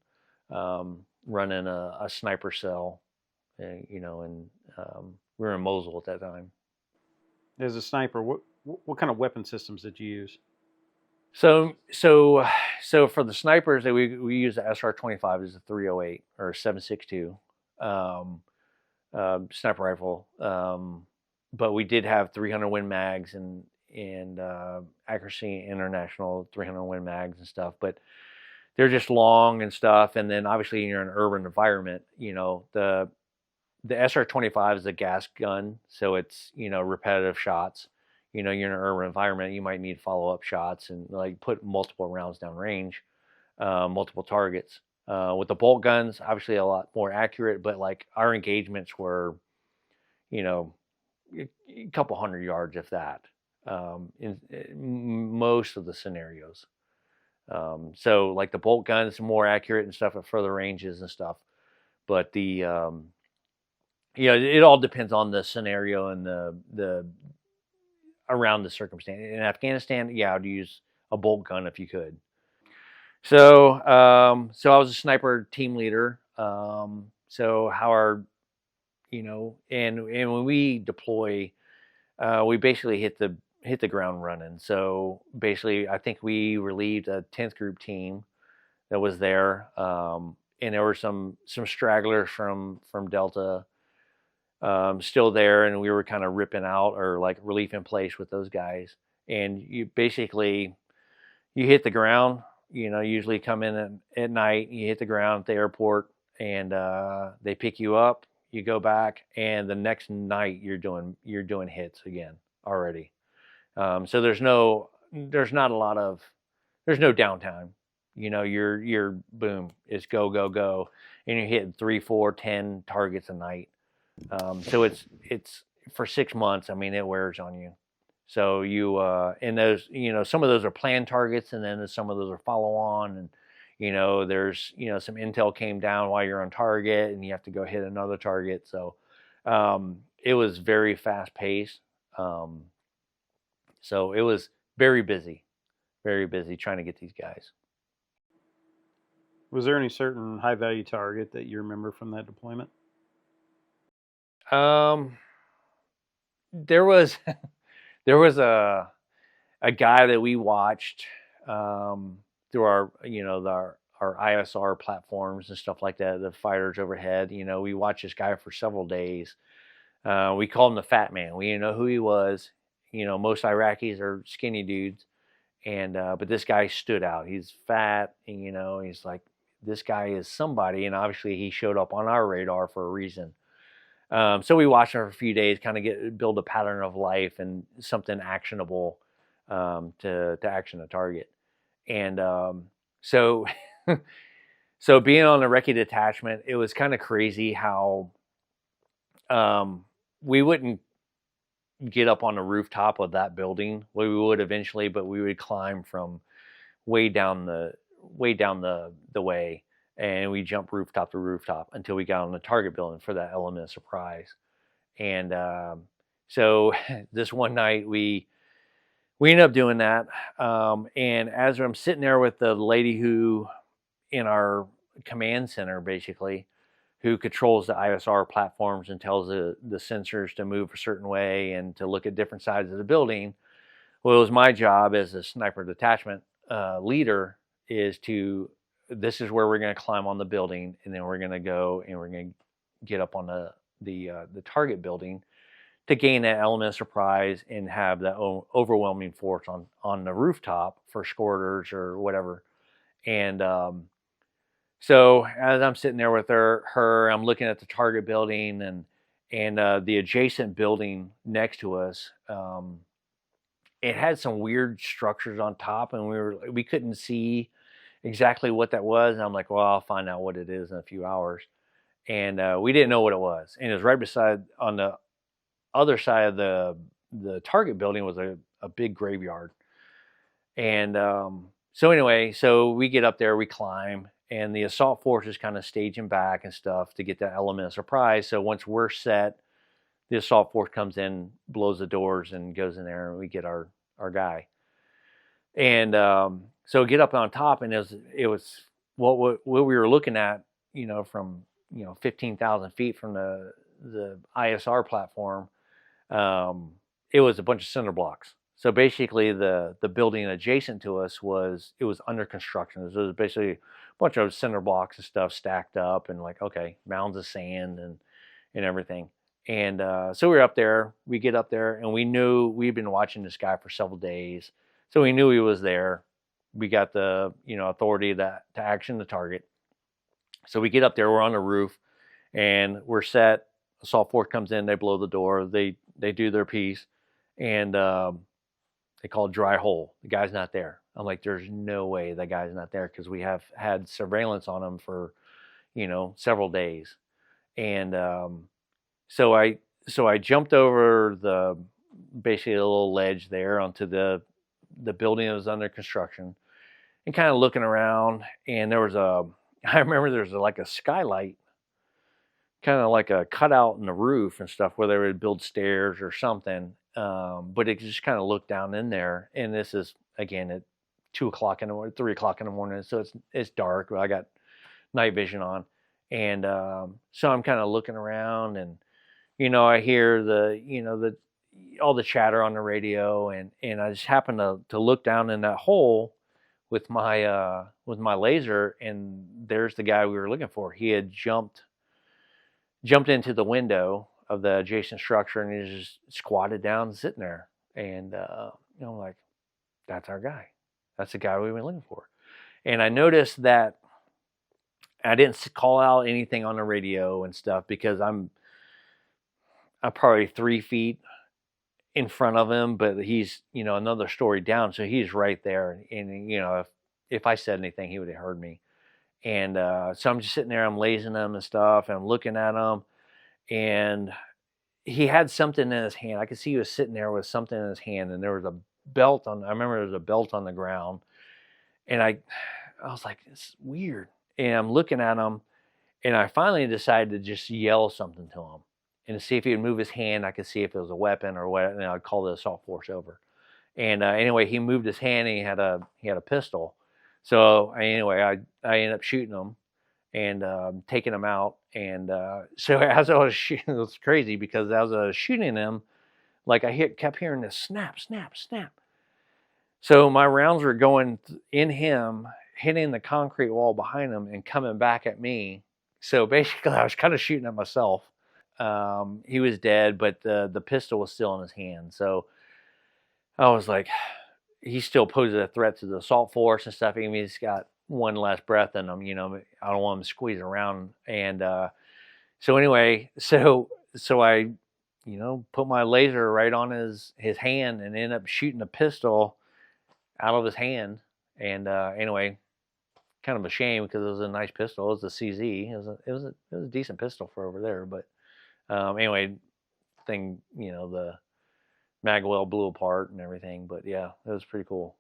running a sniper cell, and we were in Mosul at that time. As a sniper, what kind of weapon systems did you use? So for the snipers, we use the SR-25 as a 308 or 7.62 sniper rifle, but we did have 300 Win mags and Accuracy International 300 Win mags and stuff, but they're just long and stuff. And then obviously you're in an urban environment, the SR-25 is a gas gun, so it's repetitive shots. You're in an urban environment, you might need follow-up shots and like put multiple rounds down range, multiple targets. With the bolt guns, obviously a lot more accurate, but like our engagements were, a couple hundred yards, if that, in most of the scenarios. So like the bolt guns are more accurate and stuff at further ranges and stuff, but the it all depends on the scenario and the around the circumstance. In Afghanistan, yeah, I'd use a bolt gun if you could. So I was a sniper team leader. So how our, and when we deploy, we basically hit the ground running. So basically, I think we relieved a 10th group team that was there, and there were some stragglers from Delta. Still there, and we were kind of ripping out or like relief in place with those guys. And you basically hit the ground, usually come in at night, you hit the ground at the airport, and they pick you up, you go back, and the next night you're doing hits again already. So there's no there's not a lot of, there's no downtime. You know, you're boom, it's go, go, go. And you're hitting 3, 4, 10 targets a night. So it's for 6 months. I mean, it wears on you. So you, and those, you know, some of those are planned targets, and then some of those are follow on. And, you know, there's, you know, some intel came down while you're on target and you have to go hit another target. So, it was very fast paced. So it was very busy trying to get these guys. Was there any certain high value target that you remember from that deployment? There was there was a guy that we watched through our, you know, our ISR platforms and stuff like that, the fighters overhead. You know, we watched this guy for several days. We called him the Fat Man. We didn't know who he was. You know, most Iraqis are skinny dudes, and but this guy stood out. He's fat, and you know, he's like, this guy is somebody, and obviously he showed up on our radar for a reason. So we watched him for a few days, kind of build a pattern of life and something actionable to action a target. And so so being on the Recce detachment, it was kind of crazy how we wouldn't get up on the rooftop of that building. We would eventually, but we would climb from way down the way, and we jumped rooftop to rooftop until we got on the target building for that element of surprise. And so this one night we ended up doing that. And as I'm sitting there with the lady who in our command center, basically, who controls the ISR platforms and tells the sensors to move a certain way and to look at different sides of the building. Well, it was my job as a sniper detachment leader this is where we're going to climb on the building, and then we're going to go and we're going to get up on the target building to gain that element of surprise and have that overwhelming force on the rooftop for scorters or whatever. And so as I'm sitting there with her, I'm looking at the target building and the adjacent building next to us. It had some weird structures on top, and we couldn't see exactly what that was. And I'm like, well, I'll find out what it is in a few hours. And we didn't know what it was. And it was right beside, on the other side of the target building was a big graveyard. And so anyway, so we get up there, we climb, and the assault force is kind of staging back and stuff to get that element of surprise. So once we're set, the assault force comes in, blows the doors, and goes in there, and we get our guy. And so get up on top, and it was what we were looking at, you know, from 15,000 feet from the ISR platform. It was a bunch of cinder blocks. So basically, the building adjacent to us was under construction. So it was basically a bunch of cinder blocks and stuff stacked up, and like, okay, mounds of sand and everything. And so we were up there. We get up there, and we knew we'd been watching this guy for several days, so we knew he was there. We got the authority to action the target. So we get up there. We're on the roof, and we're set. Assault force comes in. They blow the door. They do their piece, and they call it dry hole. The guy's not there. I'm like, there's no way that guy's not there, because we have had surveillance on him for several days. And so I jumped over basically a little ledge there onto the building that was under construction, and kind of looking around, and I remember there was like a skylight, kind of like a cutout in the roof and stuff, where they would build stairs or something. But it just kind of looked down in there, and this is again at 2 o'clock in the morning, 3 o'clock in the morning, so it's dark. But I got night vision on, and so I'm kind of looking around, and I hear all the chatter on the radio, and I just happen to look down in that hole with my laser, and there's the guy we were looking for. He had jumped into the window of the adjacent structure, and he just squatted down, sitting there. And I'm like, that's our guy. That's the guy we've been looking for. And I noticed that I didn't call out anything on the radio and stuff, because I'm probably 3 feet in front of him, but he's, another story down. So he's right there. And, if I said anything, he would have heard me. And so I'm just sitting there, I'm lazing him and stuff, and I'm looking at him. And he had something in his hand. I could see he was sitting there with something in his hand, and there was a belt I remember there was a belt on the ground. And I was like, it's weird. And I'm looking at him, and I finally decided to just yell something to him and to see if he would move his hand. I could see if it was a weapon or what, and I'd call the assault force over. And anyway, he moved his hand, and he had a pistol. So anyway, I ended up shooting him and taking him out. And so as I was shooting, it was crazy because as I was shooting him, like kept hearing this snap, snap, snap. So my rounds were going in him, hitting the concrete wall behind him, and coming back at me. So basically, I was kind of shooting at myself. He was dead, but the pistol was still in his hand. So I was like, he still poses a threat to the assault force and stuff. I mean, he's got one last breath in him. I don't want him to squeeze around. And so anyway, so I, put my laser right on his hand and ended up shooting a pistol out of his hand. And anyway, kind of a shame because it was a nice pistol. It was a CZ. It was a decent pistol for over there. But anyway, the mag well blew apart and everything. But yeah, it was pretty cool.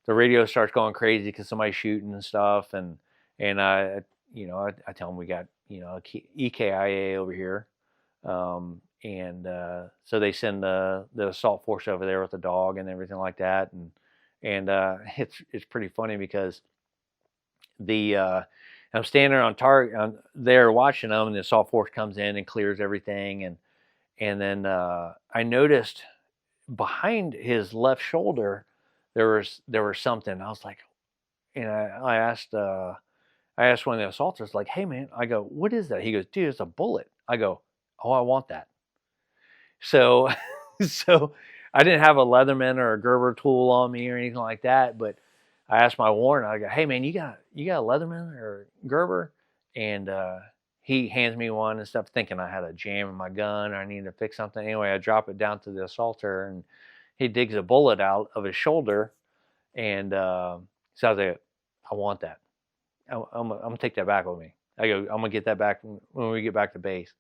The radio starts going crazy because somebody's shooting and stuff. And I tell them we got, EKIA over here. So they send the assault force over there with the dog and everything like that. And it's pretty funny because I'm standing on target there watching them, and the assault force comes in and clears everything. And then I noticed behind his left shoulder, there was something. I was like, and I asked one of the assaulters, like, hey man, I go, what is that? He goes, dude, it's a bullet. I go, oh, I want that. So I didn't have a Leatherman or a Gerber tool on me or anything like that, but I asked my warrant. I go, hey man, you got a Leatherman or Gerber? And he hands me one and stuff, thinking I had a jam in my gun or I needed to fix something. Anyway, I drop it down to the assaulter, and he digs a bullet out of his shoulder. And so I was like, I want that. I'm gonna take that back with me. I go, I'm gonna get that back when we get back to base.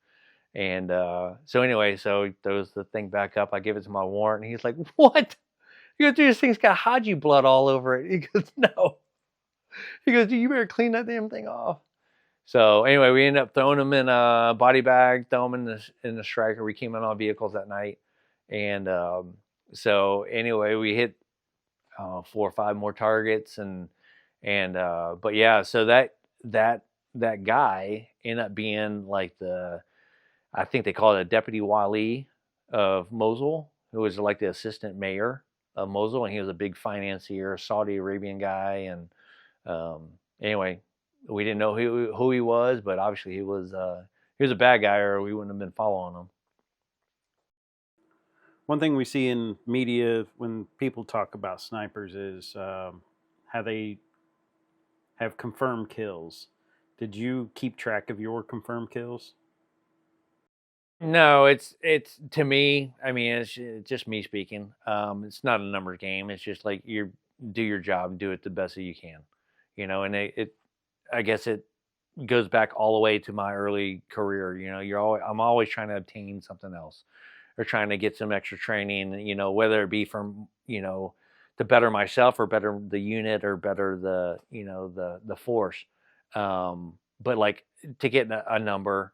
And so anyway, so he throws the thing back up. I give it to my warrant, and he's like, what? He goes, dude, this thing's got Haji blood all over it. He goes, no. He goes, dude, you better clean that damn thing off. So anyway, we ended up throwing them in a body bag, throw them in the striker. We came in on vehicles that night. And so anyway, we hit 4 or 5 more targets. But yeah, so that guy ended up being like I think they call it a deputy wali of Mosul, who was like the assistant mayor of Mosul, and he was a big financier, Saudi Arabian guy. And anyway, we didn't know who he was, but obviously he was a bad guy, or we wouldn't have been following him. One thing we see in media when people talk about snipers is how they have confirmed kills. Did you keep track of your confirmed kills? No, it's to me, I mean, it's just me speaking. It's not a numbers game. It's just like you do your job and do it the best that you can, and I guess it goes back all the way to my early career. I'm always trying to obtain something else or trying to get some extra training, whether it be from, to better myself or better the unit or better the force. But like to get a number,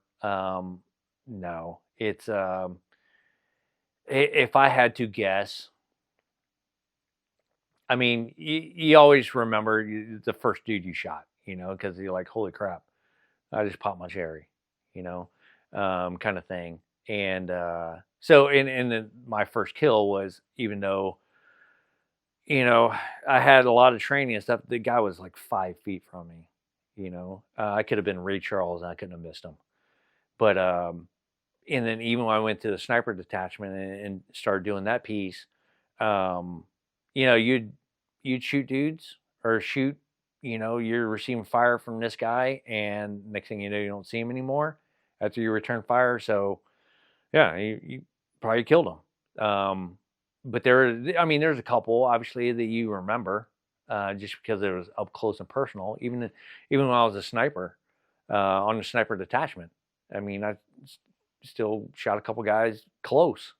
no, it's, if I had to guess, I mean, you always remember the first dude you shot, because you're like, holy crap, I just popped my cherry, kind of thing. And so in my first kill was, even though, I had a lot of training and stuff, the guy was like 5 feet from me, I could have been Ray Charles and I couldn't have missed him. But, and then even when I went to the sniper detachment and started doing that piece, you'd shoot dudes or shoot, you're receiving fire from this guy, and next thing you know, you don't see him anymore after you return fire. So yeah, you probably killed him. But there's a couple obviously that you remember, just because it was up close and personal. Even when I was a sniper, on a sniper detachment, I mean, I still shot a couple guys close.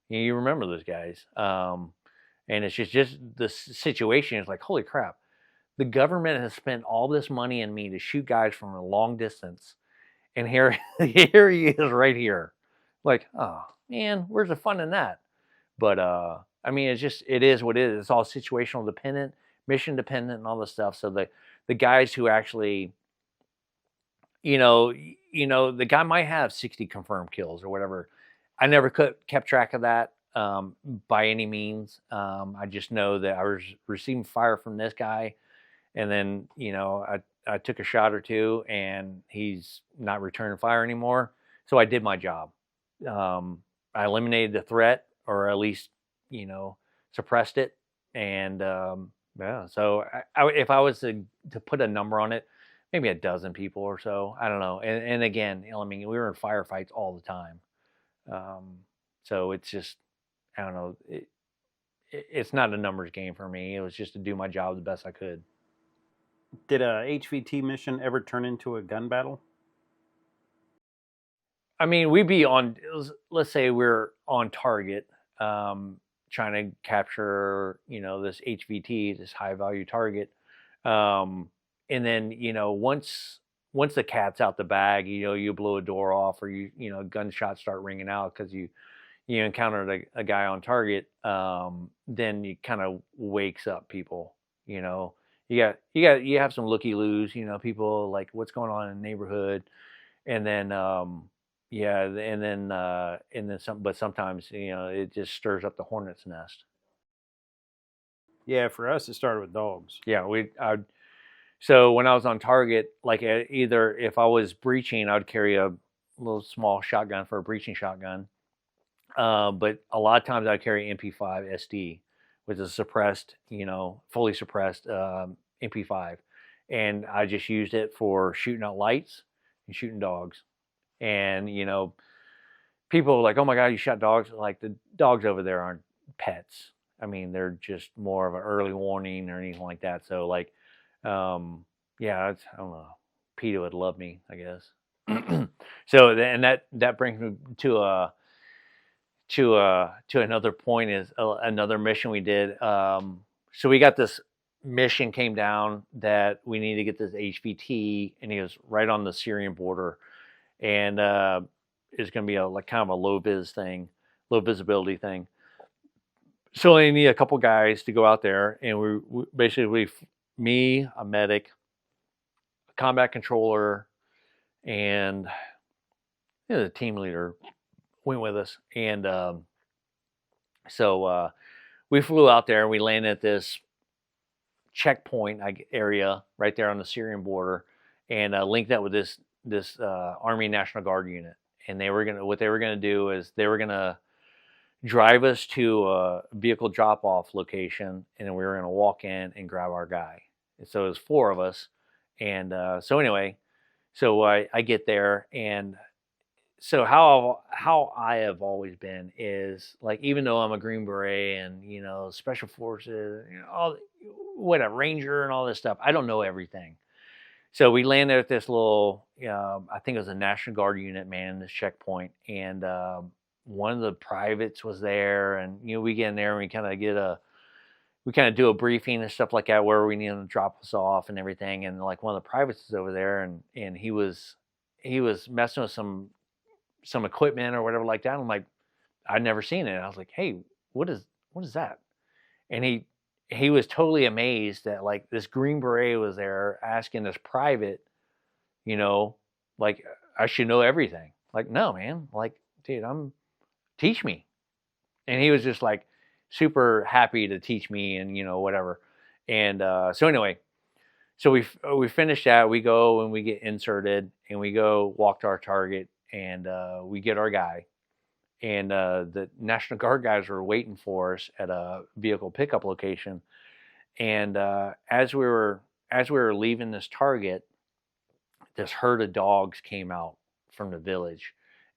You remember those guys, and it's just the situation is like, holy crap, the government has spent all this money in me to shoot guys from a long distance, and here here he is right here, like, oh man, where's the fun in that? But I mean, it is what it is. It's all situational dependent, mission dependent, and all this stuff. So the guys who actually, the guy might have 60 confirmed kills or whatever. I never kept track of that, by any means. I just know that I was receiving fire from this guy, and then I took a shot or two, and he's not returning fire anymore. So I did my job. I eliminated the threat, or at least suppressed it, and yeah. So if I was to put a number on it, maybe a dozen people or so. I don't know. And again, I mean, we were in firefights all the time. So it's just, I don't know. It's not a numbers game for me. It was just to do my job the best I could. Did a HVT mission ever turn into a gun battle? I mean, we'd be let's say we're on target, trying to capture, this HVT, this high value target. And then, once the cat's out the bag, you blow a door off, or gunshots start ringing out because you encountered a guy on target. Then you kind of wakes up people. You have some looky-loos. People like, what's going on in the neighborhood, and then and then some. But sometimes it just stirs up the hornet's nest. Yeah, for us it started with dogs. Yeah, so when I was on target, like either if I was breaching, I would carry a little small shotgun for a breaching shotgun. But a lot of times I'd carry MP5 SD, which is suppressed, fully suppressed MP5. And I just used it for shooting out lights and shooting dogs. And, people are like, oh my God, you shot dogs. Like, the dogs over there aren't pets. I mean, they're just more of an early warning or anything like that. So like, yeah, I don't know. PETA would love me, I guess. So, and that brings me to another point, is another mission we did. So we got this mission came down that we need to get this HVT, and he was right on the Syrian border, and it's going to be kind of a low visibility thing. So I need a couple guys to go out there, and we basically, me, a medic, a combat controller, and the team leader went with us. And so we flew out there, and we landed at this checkpoint area right there on the Syrian border, and linked up with this Army National Guard unit. And what they were gonna do is they were gonna drive us to a vehicle drop-off location, and then we were gonna walk in and grab our guy. And so it was 4 of us. And so anyway, so I get there, and so how I have always been is, like, even though I'm a Green Beret and Special Forces, all whatever, Ranger and all this stuff, I don't know everything. So we landed at this little, I think it was a National Guard unit, man, this checkpoint, and one of the privates was there, and we get in there and we kind of do a briefing and stuff like that, where we need to drop us off and everything. And like, one of the privates is over there, and he was messing with some equipment or whatever like that. I'm like, I'd never seen it. I was like, hey, what is that? And he was totally amazed that, like, this Green Beret was there asking this private, like, I should know everything. Like, no, man, like, dude, teach me. And he was just like super happy to teach me, and whatever. And so anyway, so we finish that. We go and we get inserted, and we go walk to our target, and we get our guy. And the National Guard guys were waiting for us at a vehicle pickup location. And as we were leaving this target, this herd of dogs came out from the village,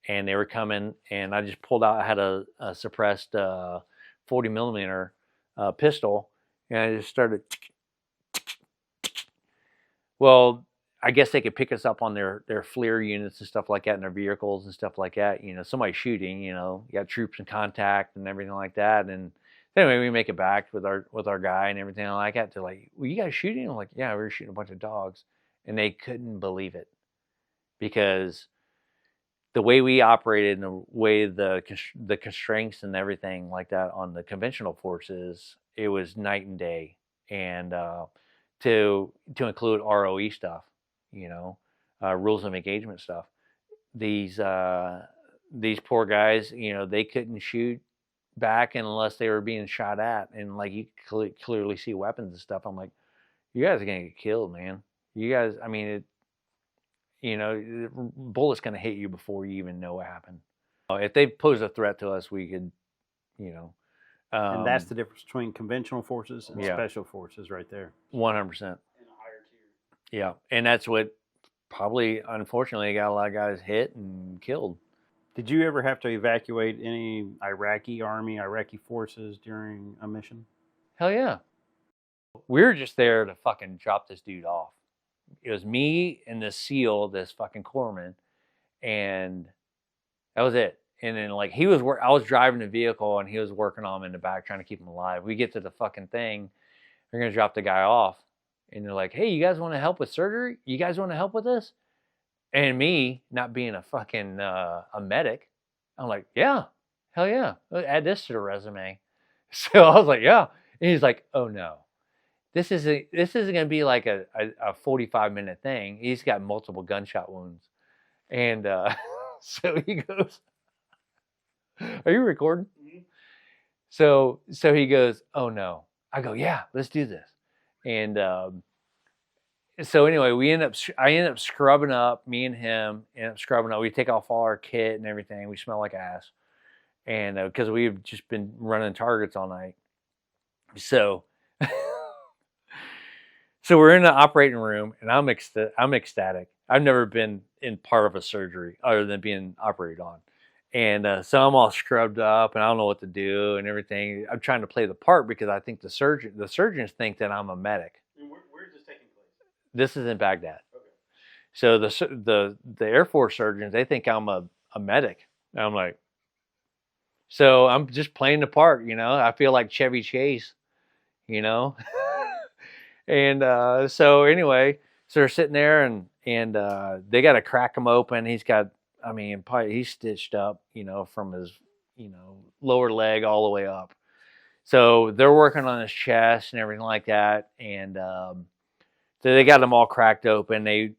and they were coming, and I just pulled out. I had a suppressed 40 millimeter pistol, and I just started. Well, I guess they could pick us up on their FLIR units and stuff like that in their vehicles and stuff like that. Somebody shooting. You got troops in contact and everything like that. And anyway, we make it back with our guy and everything like that. They're like, "Were you guys shooting?" I'm like, "Yeah, we were shooting a bunch of dogs," and they couldn't believe it because the way we operated and the way the constraints and everything like that on the conventional forces, it was night and day. And to include ROE stuff, rules of engagement stuff. These poor guys, they couldn't shoot back unless they were being shot at, and like you clearly see weapons and stuff. I'm like, you guys are gonna get killed, man. You guys, I mean, bullet's gonna hit you before you even know what happened. If they pose a threat to us, we could, and that's the difference between conventional forces and yeah. special forces, right there. 100%. In a higher tier. Yeah, and that's what probably, unfortunately, got a lot of guys hit and killed. Did you ever have to evacuate any Iraqi army, Iraqi forces during a mission? Hell yeah. We were just there to fucking drop this dude off. It was me and this SEAL, this fucking corpsman, and that was it. And then like I was driving the vehicle and he was working on him in the back trying to keep him alive. We get to the fucking thing, they're gonna drop the guy off, and they're like, "Hey, you guys want to help with surgery? You guys want to help with this?" And me, not being a fucking a medic, I'm like, "Yeah, hell yeah, add this to the resume." So I was like, "Yeah," and he's like, "Oh no, this isn't gonna be like a 45-minute thing. He's got multiple gunshot wounds," and so he goes, "Are you recording?" Mm-hmm. So he goes, "Oh no." I go, "Yeah, let's do this." And so anyway, I end up scrubbing up. Me and him end up scrubbing up. We take off all our kit and everything. We smell like ass, and because we've just been running targets all night. So we're in the operating room, and I'm ecstatic. I've never been in part of a surgery other than being operated on. And so I'm all scrubbed up, and I don't know what to do and everything. I'm trying to play the part because I think the surgeons think that I'm a medic. And where is this taking place? This is in Baghdad. Okay. So the Air Force surgeons, they think I'm a medic. And I'm like, so I'm just playing the part, I feel like Chevy Chase, And so anyway, so they're sitting there and they got to crack him open. He's got, probably he's stitched up, from his, lower leg all the way up. So they're working on his chest and everything like that. And so they got him all cracked open. They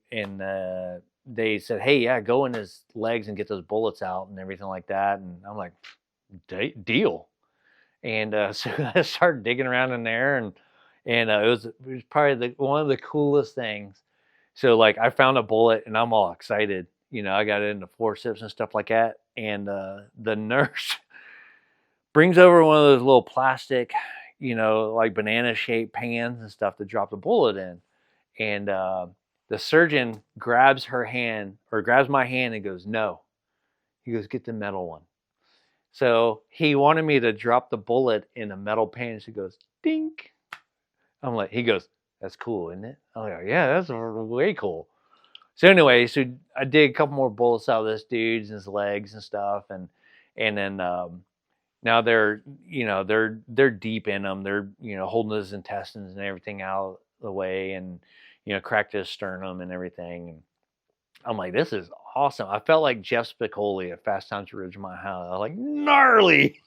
said, "Hey, yeah, go in his legs and get those bullets out and everything like that." And I'm like, deal. And so I started digging around in there, and it was probably one of the coolest things. So like I found a bullet and I'm all excited. I got it into forceps and stuff like that. And the nurse brings over one of those little plastic, like banana shaped pans and stuff to drop the bullet in. And the surgeon grabs my hand and goes, "No." He goes, "Get the metal one." So he wanted me to drop the bullet in a metal pan. He goes, "Dink." He goes, "That's cool, isn't it?" I'm like, "Yeah, that's way cool." So anyway, so I dig a couple more bullets out of this dude's and his legs and stuff, and then now they're deep in him. They're holding his intestines and everything out of the way, and cracked his sternum and everything. And I'm like, this is awesome. I felt like Jeff Spicoli at Fast Times at Ridgemont High. I was like, gnarly.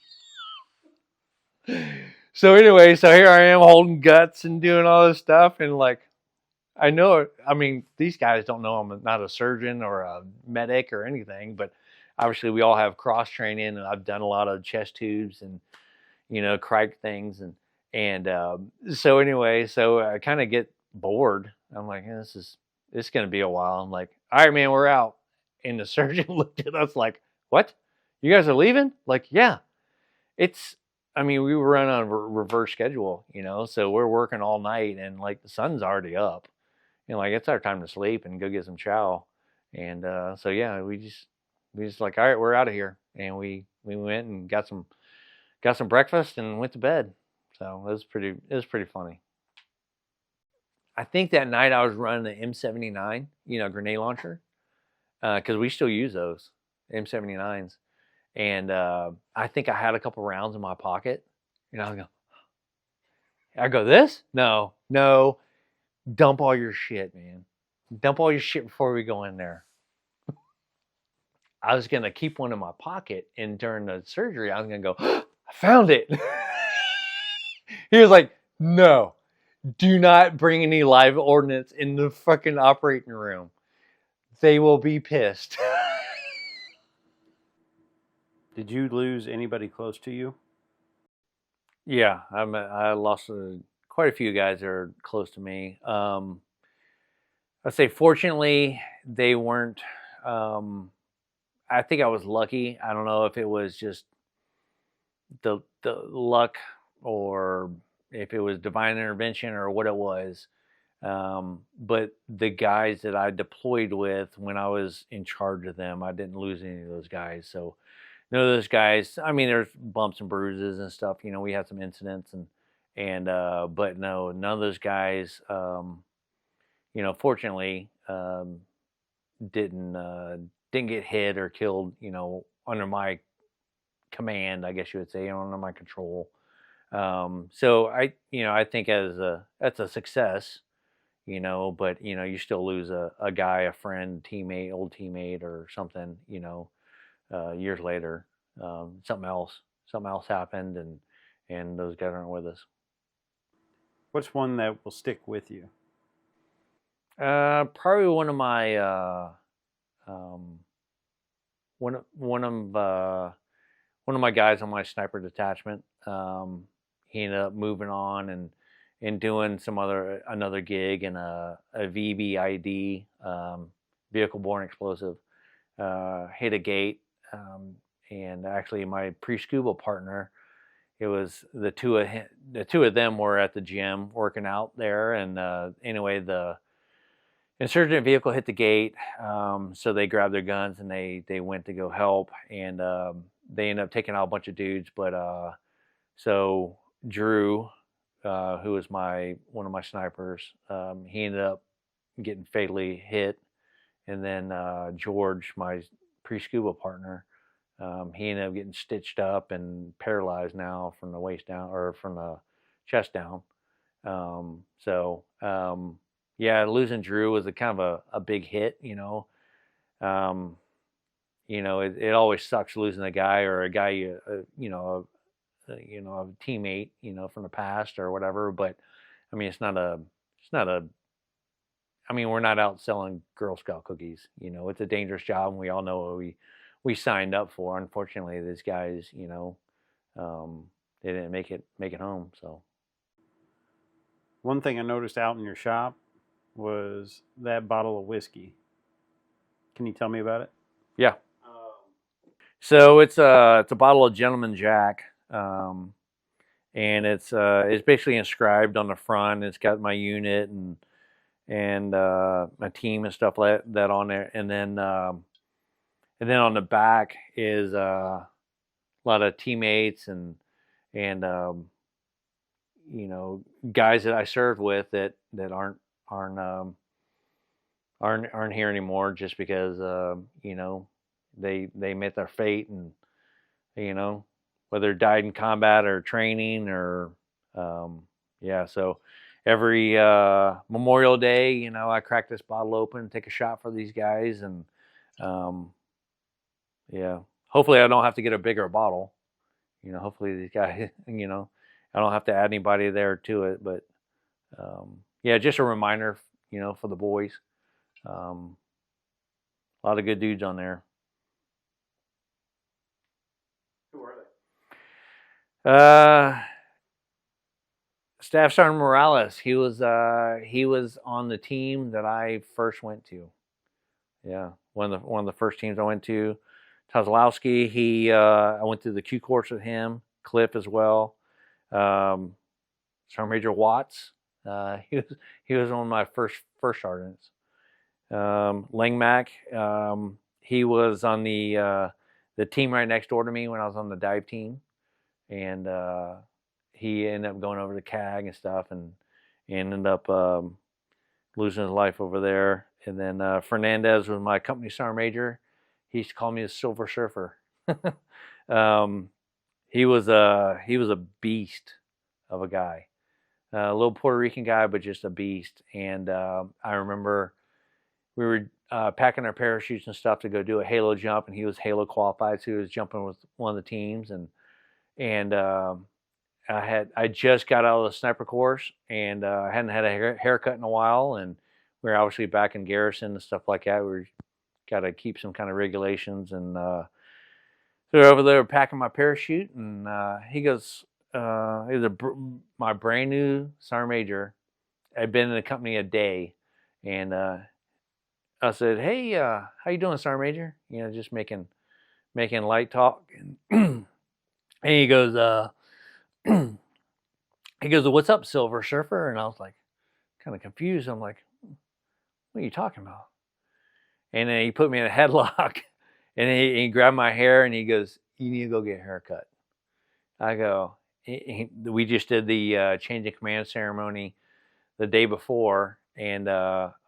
So anyway, so here I am holding guts and doing all this stuff, and like, I know, these guys don't know I'm not a surgeon or a medic or anything, but obviously we all have cross training, and I've done a lot of chest tubes and, Crike things. And so anyway, so I kind of get bored. I'm like, this is going to be a while. I'm like, "All right, man, we're out." And the surgeon looked at us like, "What? You guys are leaving?" Like, "Yeah, we were running on a reverse schedule, so we're working all night, and like the sun's already up. Like it's our time to sleep and go get some chow." And so yeah, we just we just like, all right, we're out of here, and we went and got some breakfast and went to bed. So it was pretty funny. I think that night I was running the M79, grenade launcher, because we still use those M79s, and I think I had a couple rounds in my pocket. I go, this? No, dump all your shit, man. Dump all your shit before we go in there. I was gonna keep one in my pocket, and during the surgery, I was gonna go, I found it. He was like, no. Do not bring any live ordnance in the fucking operating room. They will be pissed. Did you lose anybody close to you? Yeah, I lost quite a few guys that are close to me. I'd say fortunately they weren't. I think I was lucky. I don't know if it was just the luck or if it was divine intervention or what it was. But the guys that I deployed with when I was in charge of them, I didn't lose any of those guys. So none of those guys, I mean, there's bumps and bruises and stuff, we had some incidents but no, none of those guys, fortunately, didn't get hit or killed, under my command, I guess you would say, under my control. So I think that's a success, but you still lose a guy, a friend, teammate, old teammate or something, years later. Something else happened and those guys aren't with us. What's one that will stick with you? Probably one of my one of my guys on my sniper detachment. He ended up moving on and doing another gig in a VBID, vehicle borne explosive. Hit a gate, and actually my pre-scuba partner, it was the two of them were at the gym working out there, and anyway, the insurgent vehicle hit the gate, so they grabbed their guns and they went to go help, and they ended up taking out a bunch of dudes. But so Drew, who was one of my snipers, he ended up getting fatally hit, and then George, my pre-scuba partner, he ended up getting stitched up and paralyzed now from the waist down, or from the chest down. Yeah, losing Drew was a kind of a big hit, it always sucks losing a guy or a guy, a teammate, from the past or whatever. But I mean, I mean, we're not out selling Girl Scout cookies. It's a dangerous job, and we all know what we signed up for. Unfortunately, these guys, they didn't make it home. So one thing I noticed out in your shop was that bottle of whiskey. Can you tell me about it? Yeah. So it's a bottle of Gentleman Jack, and it's basically inscribed on the front. It's got my unit and my team and stuff like that on there, and then on the back is a lot of teammates and guys that I served with that aren't here anymore, just because they met their fate, and whether died in combat or training or so every Memorial Day, I crack this bottle open, take a shot for these guys, and hopefully I don't have to get a bigger bottle. Hopefully these guys, I don't have to add anybody there to it, but just a reminder, for the boys. A lot of good dudes on there. Who are they? Staff Sergeant Morales. He was on the team that I first went to. Yeah, one of the first teams I went to. Tozlowski. I went through the Q course with him. Cliff as well. Sergeant Major Watts. He was one of my first sergeants. Langmack. he was on the team right next door to me when I was on the dive team, and he ended up going over to CAG and stuff, and ended up losing his life over there. And then Fernandez was my company sergeant major. He used to call me the Silver Surfer. He was a beast of a guy, a little Puerto Rican guy, but just a beast. And I remember we were packing our parachutes and stuff to go do a halo jump, and he was halo qualified, so he was jumping with one of the teams. And I just got out of the sniper course, and I hadn't had a haircut in a while, and we were obviously back in garrison and stuff like that. We got to keep some kind of regulations, and so we're over there packing my parachute, and he goes, he was my brand new sergeant major. I'd been in the company a day, and I said, "Hey, how you doing, sergeant major?" You know, just making light talk, and he goes, he goes, "What's up, Silver Surfer?" And I was like, kind of confused. I'm like, "What are you talking about?" And then he put me in a headlock, and he grabbed my hair, and he goes, "You need to go get a haircut." I go, we just did the change of command ceremony the day before, and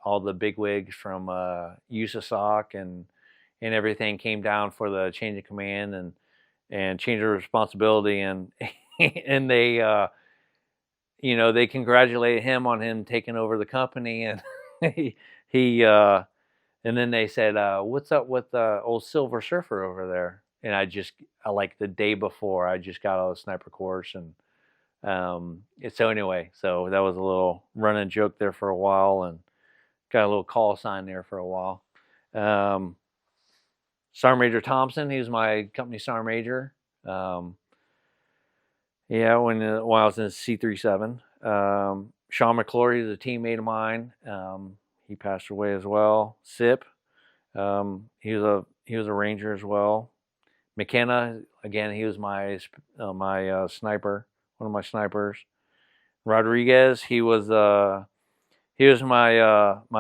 all the bigwigs from USASOC and everything came down for the change of command and change of responsibility, and and they you know, they congratulated him on him taking over the company, and he and then they said, "What's up with old Silver Surfer over there?" And I like the day before, I just got out of the sniper course, and so anyway, so that was a little running joke there for a while, and got a little call sign there for a while. Sergeant Major Thompson, he was my company sergeant major. Yeah, while I was in C-37. Sean McClory is a teammate of mine. He passed away as well. Sip, he was a Ranger as well. McKenna, again, he was my sniper, one of my snipers. Rodriguez, he was my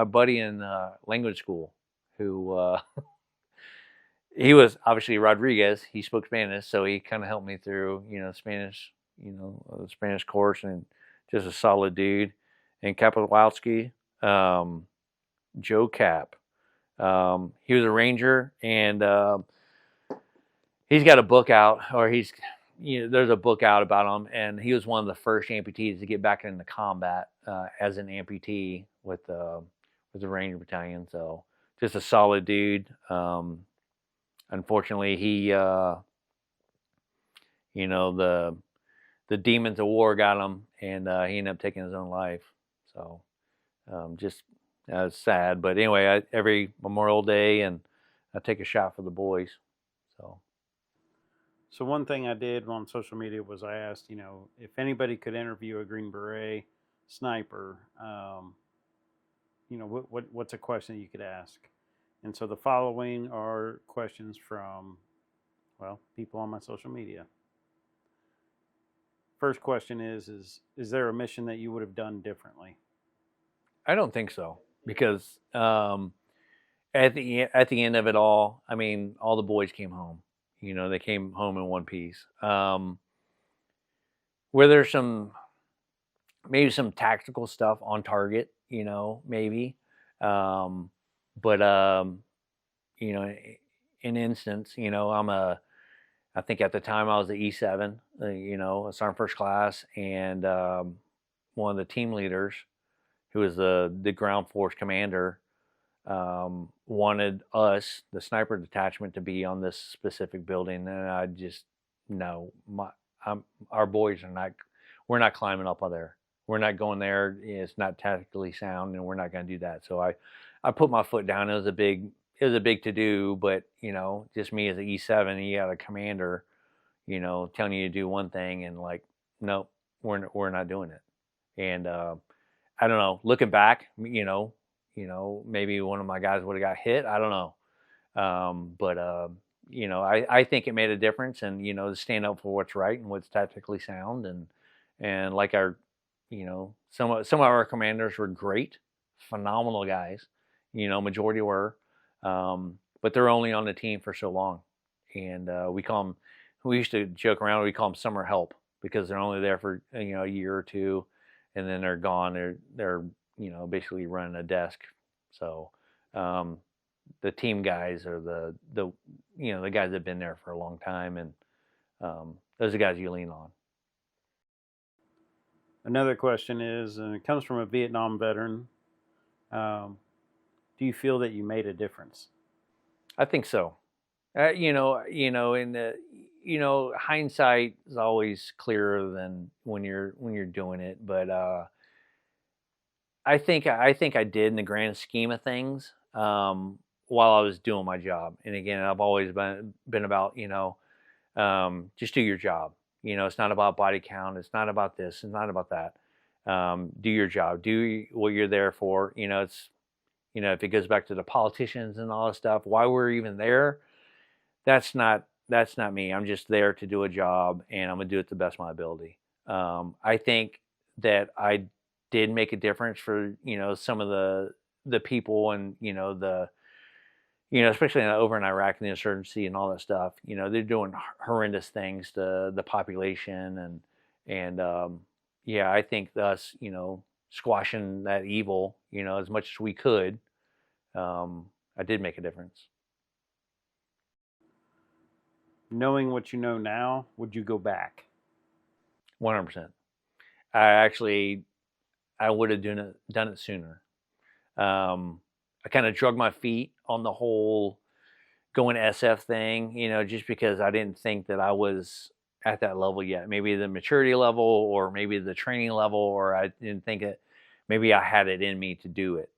buddy in language school, who he was obviously Rodriguez. He spoke Spanish, so he kind of helped me through, Spanish, the Spanish course, and just a solid dude. And Kapowalski, Joe Cap, he was a Ranger, and he's got a book out, or there's a book out about him, and he was one of the first amputees to get back into combat as an amputee with the Ranger Battalion. So just a solid dude. Unfortunately, he, the demons of war got him, and he ended up taking his own life. So just sad. But anyway, every Memorial Day, and I take a shot for the boys. So one thing I did on social media was I asked, if anybody could interview a Green Beret sniper, what's a question that you could ask? And so the following are questions from, people on my social media. First question is there a mission that you would have done differently? I don't think so, because at the end of it all, I mean, all the boys came home. They came home in one piece. Were there maybe some tactical stuff on target, maybe. But in instance, I think at the time I was the E7, a sergeant first class, and one of the team leaders, who was the ground force commander, wanted us, the sniper detachment, to be on this specific building, and I just, no, our boys we're not climbing up there. We're not going there. It's not tactically sound, and we're not going to do that. So I put my foot down. It was a big to do, but just me as an E7, you got a commander, telling you to do one thing, and like, nope, we're not doing it. And I don't know. Looking back, maybe one of my guys would have got hit. I don't know. But I think it made a difference, and to stand up for what's right and what's tactically sound, and like our, some of our commanders were great, phenomenal guys. Majority were, but they're only on the team for so long. And we used to joke around, we call them summer help because they're only there for, a year or two, and then they're gone. They're basically running a desk. So the team guys are the guys that have been there for a long time, and those are the guys you lean on. Another question is, and it comes from a Vietnam veteran, do you feel that you made a difference? I think so. In the hindsight is always clearer than when you're doing it, but I think I did in the grand scheme of things, while I was doing my job. And again, I've always been about just do your job. It's not about body count. It's not about this. It's not about that. Do your job. Do what you're there for. If it goes back to the politicians and all this stuff, why we're even there, that's not me. I'm just there to do a job, and I'm gonna do it to the best of my ability. I think that I did make a difference for some of the people, and especially over in Iraq and the insurgency and all that stuff. They're doing horrendous things to the population, and I think us squashing that evil as much as we could, I did make a difference. Knowing what you know now, would you go back? 100%. I would have done it sooner. I kind of drug my feet on the whole going SF thing, just because I didn't think that I was at that level yet. Maybe the maturity level, or maybe the training level, or I didn't think it. Maybe I had it in me to do it,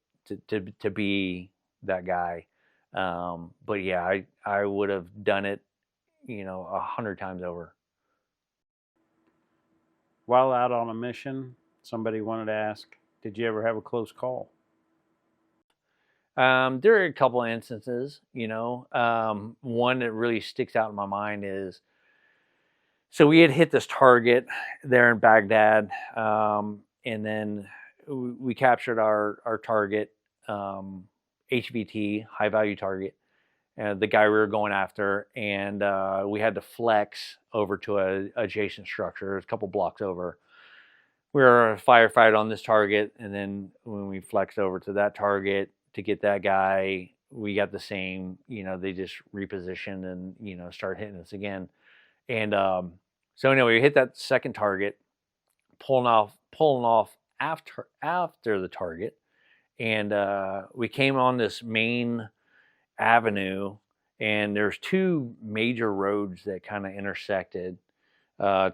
to be that guy. But yeah, I would have done it, 100 times over. While out on a mission, somebody wanted to ask, did you ever have a close call? There are a couple of instances, one that really sticks out in my mind is, so we had hit this target there in Baghdad, and then we captured our target, HVT, high value target, the guy we were going after, and we had to flex over to a adjacent structure, a couple blocks over. We were a firefight on this target, and then when we flexed over to that target to get that guy, we got the same, they just repositioned and, started hitting us again. And so anyway, we hit that second target, pulling off after the target, and we came on this main avenue, and there's two major roads that kind of intersected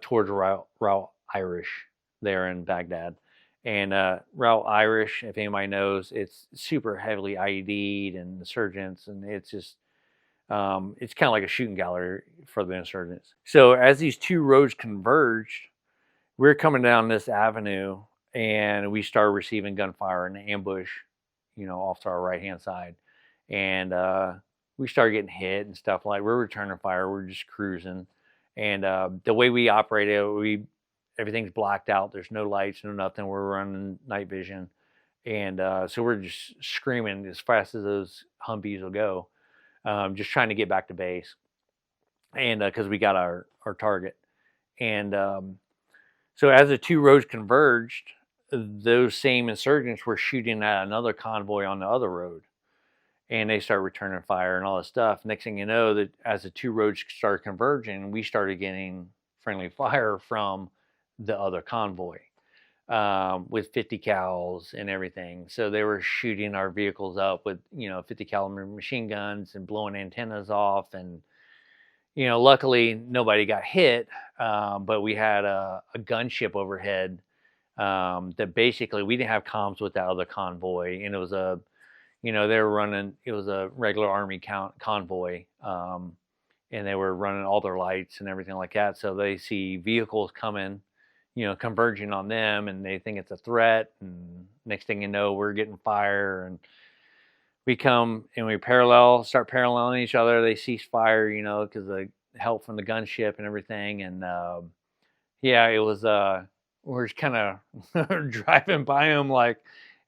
towards Route Irish there in Baghdad. And Route Irish, if anybody knows, it's super heavily IED'd and insurgents, and it's just it's kind of like a shooting gallery for the insurgents. So as these two roads converged, we're coming down this avenue, and we started receiving gunfire and ambush, off to our right hand side, and we started getting hit and stuff. Like, we're returning fire, we're just cruising, and the way we operated, everything's blacked out. There's no lights, no nothing. We're running night vision. And so we're just screaming as fast as those Humvees will go, just trying to get back to base. And because we got our target. And so as the two roads converged, those same insurgents were shooting at another convoy on the other road. And they started returning fire and all this stuff. Next thing you know, that as the two roads started converging, we started getting friendly fire from the other convoy with 50 cals and everything. So they were shooting our vehicles up with 50 caliber machine guns and blowing antennas off, and luckily nobody got hit, but we had a gunship overhead that basically we didn't have comms with that other convoy, and it was they were running, it was a regular army convoy, and they were running all their lights and everything like that. So they see vehicles coming, converging on them, and they think it's a threat. And next thing you know, we're getting fire, and we come and we start paralleling each other. They cease fire, because of the help from the gunship and everything. And it was we're just kind of driving by them, like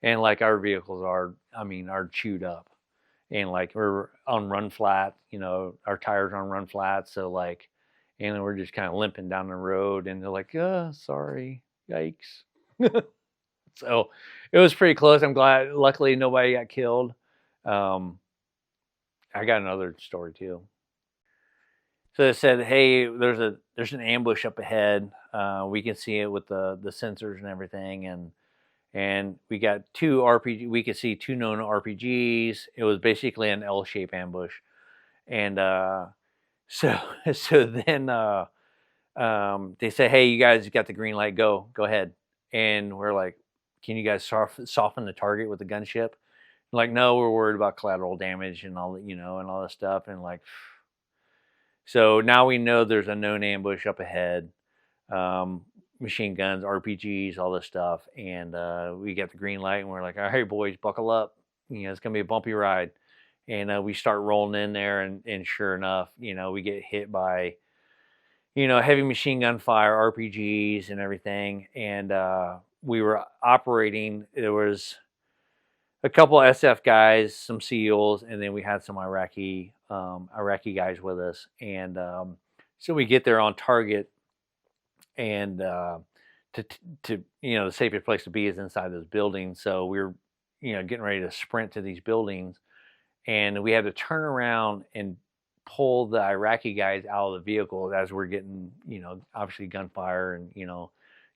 our vehicles are chewed up. and like we're on run flat, our tires are on run flat, so like, and then we're just kind of limping down the road, and they're like, sorry, yikes. So it was pretty close. I'm glad, luckily nobody got killed. I got another story too. So they said, hey, there's an ambush up ahead. We can see it with the sensors and everything, and we got two RPG. We could see two known RPGs. It was basically an L-shaped ambush, and so then they say, hey, you guys got the green light. Go ahead. And we're like, can you guys soften the target with the gunship? Like, no, we're worried about collateral damage and all, and all this stuff. And like, so now we know there's a known ambush up ahead, machine guns, RPGs, all this stuff. And we get the green light, and we're like, all right, boys, buckle up. It's going to be a bumpy ride. And we start rolling in there, and sure enough, we get hit by, heavy machine gun fire, RPGs and everything. And we were operating, there was a couple SF guys, some SEALs, and then we had some Iraqi guys with us. And so we get there on target, and to the safest place to be is inside those buildings. So we're getting ready to sprint to these buildings, and we had to turn around and pull the Iraqi guys out of the vehicles as we're getting obviously gunfire and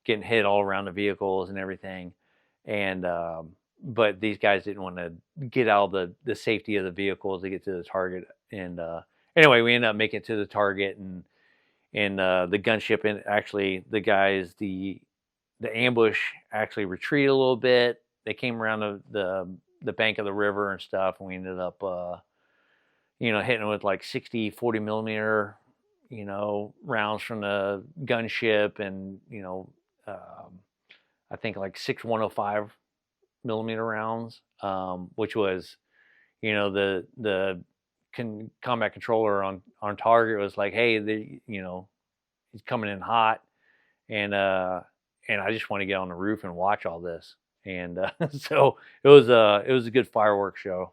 getting hit all around the vehicles and everything. And but these guys didn't want to get out of the safety of the vehicles to get to the target. And anyway, we ended up making it to the target, and the gunship, and actually the guys, the ambush actually retreated a little bit. They came around the bank of the river and stuff, and we ended up hitting with like 40 millimeter rounds from the gunship, and I think like 6 105 millimeter rounds, which was the combat controller on target was like, hey, he's coming in hot, and I just want to get on the roof and watch all this. And so it was a good fireworks show.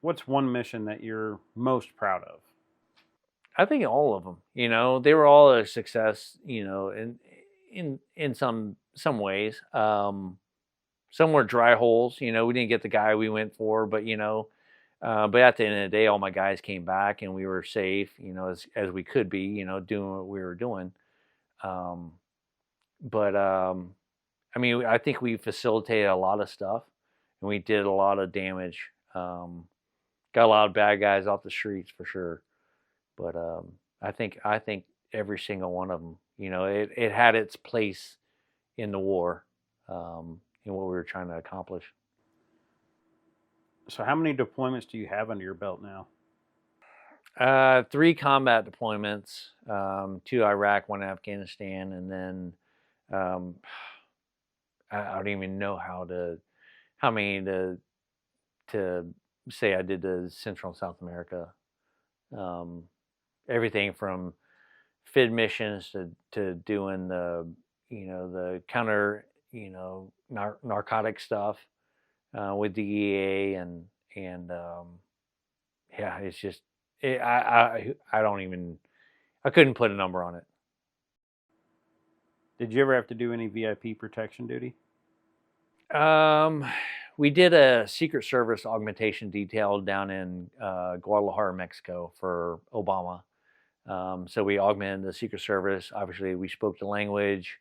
What's one mission that you're most proud of? I think all of them. They were all a success. In some ways. Some were dry holes. We didn't get the guy we went for, but but at the end of the day, all my guys came back, and we were safe. As we could be. Doing what we were doing. But I mean, I think we facilitated a lot of stuff, and we did a lot of damage. Got a lot of bad guys off the streets for sure. But I think every single one of them, it had its place in the war, in what we were trying to accomplish. So how many deployments do you have under your belt now? 3 combat deployments, 2 Iraq, 1 Afghanistan, and then I don't even know how many to say I did to Central and South America. Everything from FID missions to doing the counter narcotic stuff with DEA and yeah, it's just I don't even, I couldn't put a number on it. Did you ever have to do any VIP protection duty? We did a Secret Service augmentation detail down in Guadalajara, Mexico for Obama. So we augmented the Secret Service. Obviously, we spoke the language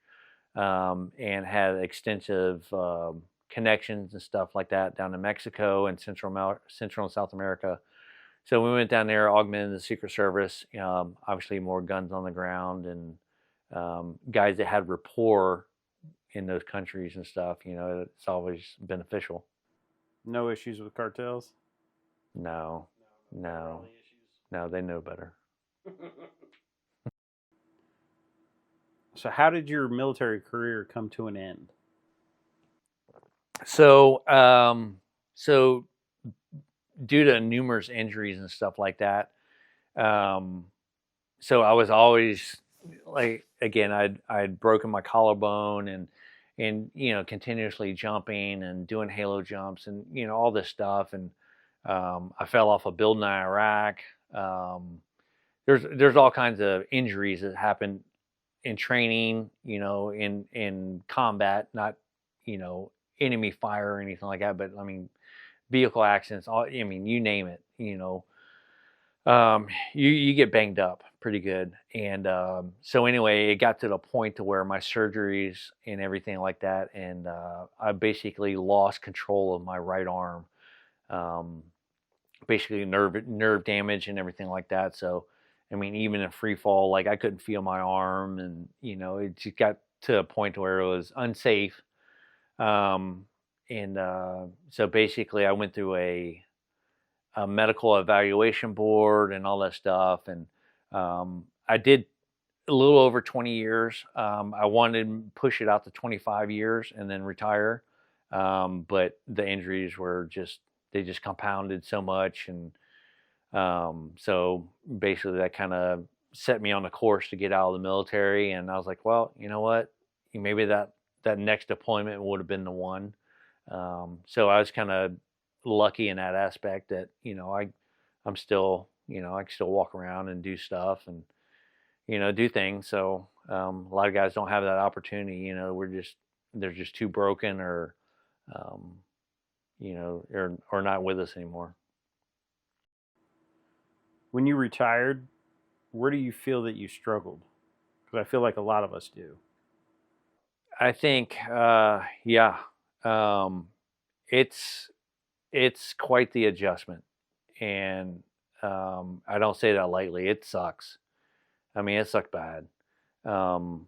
and had extensive connections and stuff like that down in Mexico and Central and South America. So we went down there, augmented the Secret Service. Obviously, more guns on the ground and guys that had rapport in those countries and stuff. It's always beneficial. No issues with cartels? No, they know better. So how did your military career come to an end? So due to numerous injuries and stuff like that, so I was always like, again, I'd broken my collarbone and continuously jumping and doing halo jumps and all this stuff, and I fell off a building in Iraq. There's all kinds of injuries that happen in training, in combat, not, enemy fire or anything like that, but I mean, vehicle accidents, I mean, you name it, you get banged up pretty good. And so anyway, it got to the point to where my surgeries and everything like that, and I basically lost control of my right arm, basically nerve damage and everything like that. So I mean, even in free fall, like I couldn't feel my arm, and it just got to a point where it was unsafe. And so basically, I went through a medical evaluation board and all that stuff, and I did a little over 20 years. I wanted to push it out to 25 years and then retire, but the injuries were they just compounded so much, and so basically that kind of set me on the course to get out of the military. And I was like, well, you know what? Maybe that next deployment would have been the one. So I was kind of lucky in that aspect that, I'm still, I can still walk around and do stuff and, do things. So a lot of guys don't have that opportunity. They're just too broken, or, or not with us anymore. When you retired, where do you feel that you struggled? Because I feel like a lot of us do. I think, yeah, it's quite the adjustment, and I don't say that lightly. It sucks. I mean, it sucked bad. So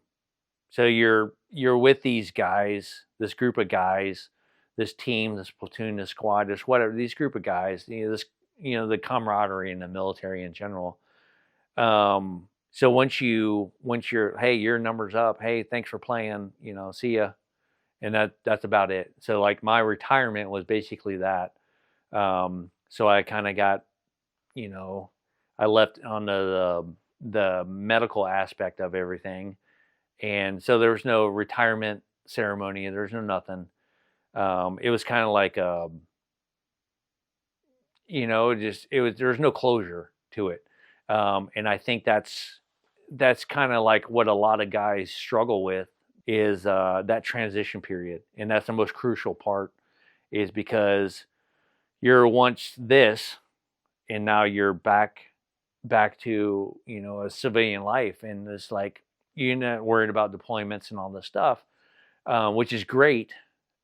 you're with these guys, this group of guys, this team, this platoon, this squad, this whatever, these group of guys. The camaraderie in the military in general. So once you're, hey, your number's up. Hey, thanks for playing. See ya. And that's about it. So like my retirement was basically that. So I kind of got, I left on the medical aspect of everything, and so there was no retirement ceremony. There was no nothing. It was kind of like there was no closure to it. And I think that's kind of like what a lot of guys struggle with, is that transition period. And that's the most crucial part, is because you're once this, and now you're back to, a civilian life. And it's like, you're not worried about deployments and all this stuff, which is great.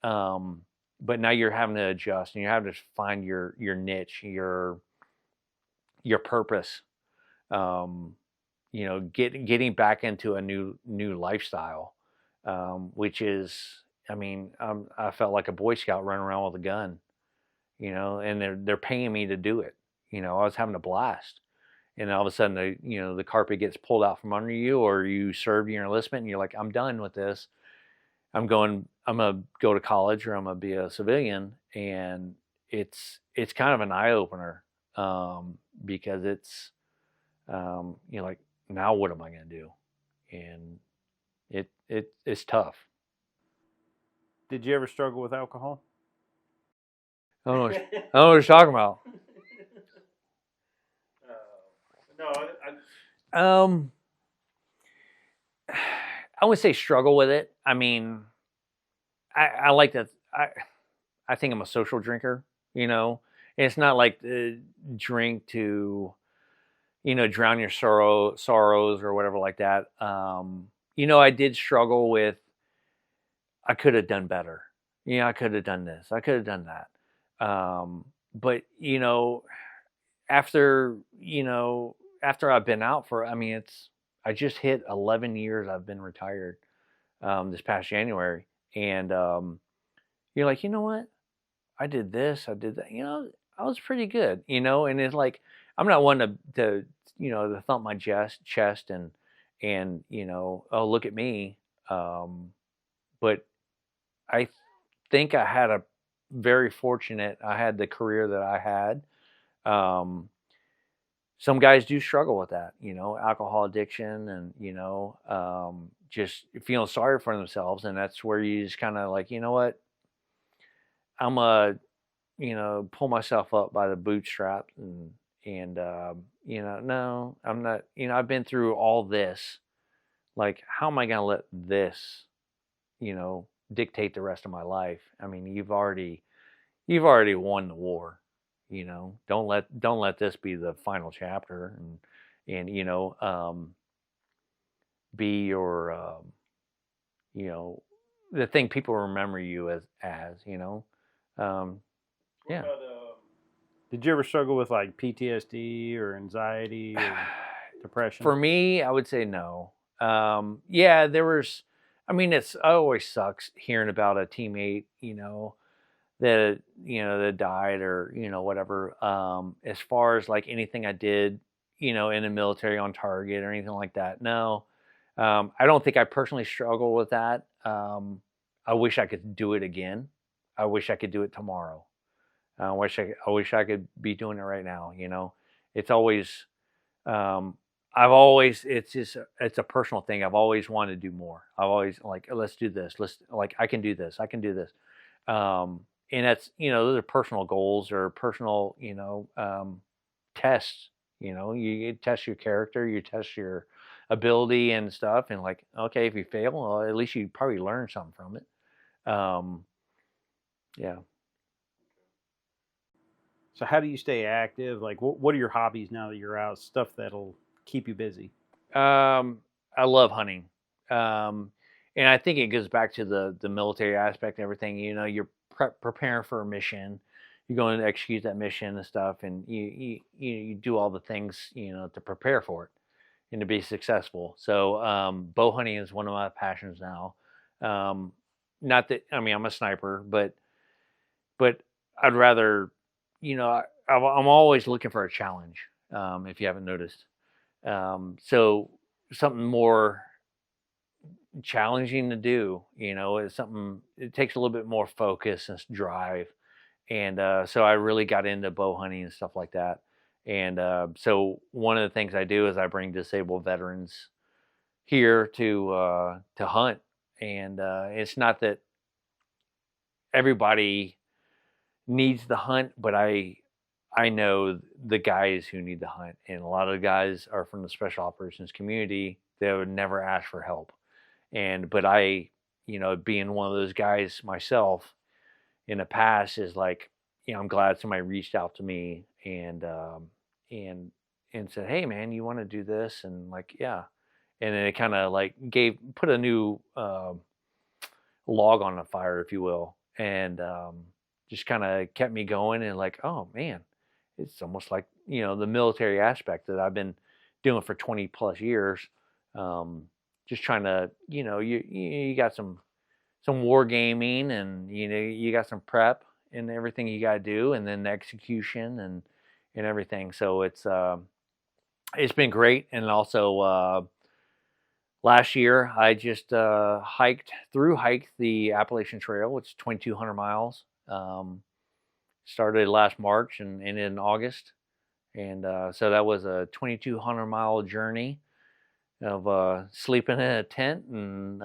But now you're having to adjust, and you have to find your niche, your purpose. Getting back into a new lifestyle, which is, I mean, I felt like a Boy Scout running around with a gun, and they're paying me to do it. I was having a blast, and all of a sudden the carpet gets pulled out from under you, or you served your enlistment, and you're like, I'm done with this. I'm gonna go to college, or I'm gonna be a civilian. And it's kind of an eye opener, because it's, like, now what am I gonna do? And it's tough. Did you ever struggle with alcohol? I don't know what you're talking about. No, I wouldn't say struggle with it. I mean, I like that. I think I'm a social drinker. It's not like drink to, drown your sorrows or whatever like that. I did struggle with, I could have done better. I could have done this. I could have done that. But after I've been out for, I mean, I just hit 11 years I've been retired, this past January. And you're like, you know what? I did this, I did that. I was pretty good, and it's like, I'm not one to thump my chest and oh, look at me. But I think I had I had the career that I had. Some guys do struggle with that, alcohol addiction, and, just feeling sorry for themselves. And that's where you just kind of like, you know what? I'm pull myself up by the bootstraps and no, I'm not. I've been through all this. Like, how am I going to let this, dictate the rest of my life? I mean, you've already won the war. Don't let this be the final chapter, and be your the thing people remember you as. Yeah. What about, did you ever struggle with like PTSD or anxiety or depression? For me, I would say no. Yeah, there was. I mean, it always sucks hearing about a teammate, that died or whatever. As far as like anything I did, in the military on target or anything like that, no. I don't think I personally struggle with that. I wish I could do it again. I wish I could do it tomorrow. I wish I could be doing it right now. It's always. It's a personal thing. I've always wanted to do more. I've always like, let's do this. I can do this. I can do this. And that's, those are personal goals or personal, tests. You test your character, you test your ability and stuff. And like, okay, if you fail, well, at least you probably learn something from it. Yeah. So how do you stay active? Like, what are your hobbies now that you're out? Stuff that'll keep you busy. I love hunting. And I think it goes back to the military aspect and everything. You're preparing for a mission. You're going to execute that mission and stuff, and you do all the things to prepare for it and to be successful. So bow hunting is one of my passions now. Not that I'm a sniper, but I'd rather I'm always looking for a challenge. If you haven't noticed, so something more challenging to do, is something, it takes a little bit more focus and drive. And so I really got into bow hunting and stuff like that. And so one of the things I do is I bring disabled veterans here to hunt. And it's not that everybody needs the hunt, but I know the guys who need the hunt. And a lot of the guys are from the special operations community. They would never ask for help. But I, being one of those guys myself in the past, is like, I'm glad somebody reached out to me and said, hey man, you want to do this? And like, yeah. And then it kind of like put a new log on the fire, if you will. And just kind of kept me going, and like, oh man, it's almost like, the military aspect that I've been doing for 20 plus years. Just trying to, you got some war gaming, and you got some prep and everything you got to do, and then the execution and everything. So it's been great. And also last year I just hiked the Appalachian Trail, which is 2,200 miles. Started last March and ended in August, and so that was a 2,200 mile journey of sleeping in a tent, and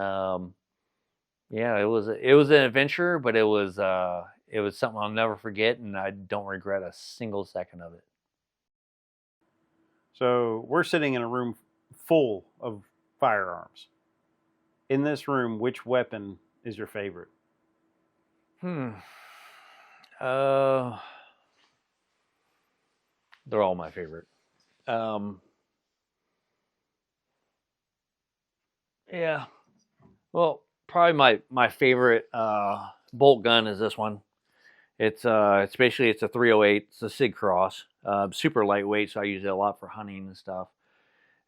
yeah, it was an adventure, but it was something I'll never forget, and I don't regret a single second of it. So we're sitting in a room full of firearms. In this room, which weapon is your favorite? They're all my favorite. Yeah. Well, probably my favorite bolt gun is this one. It's basically, it's a 308. It's a Sig Cross. Super lightweight, so I use it a lot for hunting and stuff.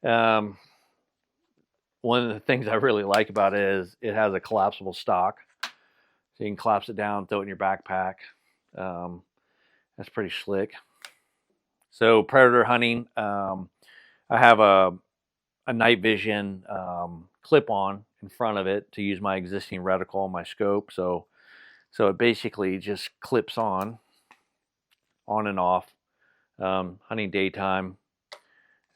One of the things I really like about it is it has a collapsible stock, so you can collapse it down, throw it in your backpack. That's pretty slick. So predator hunting, I have a night vision clip on in front of it to use my existing reticle on my scope. So it basically just clips on and off, hunting daytime.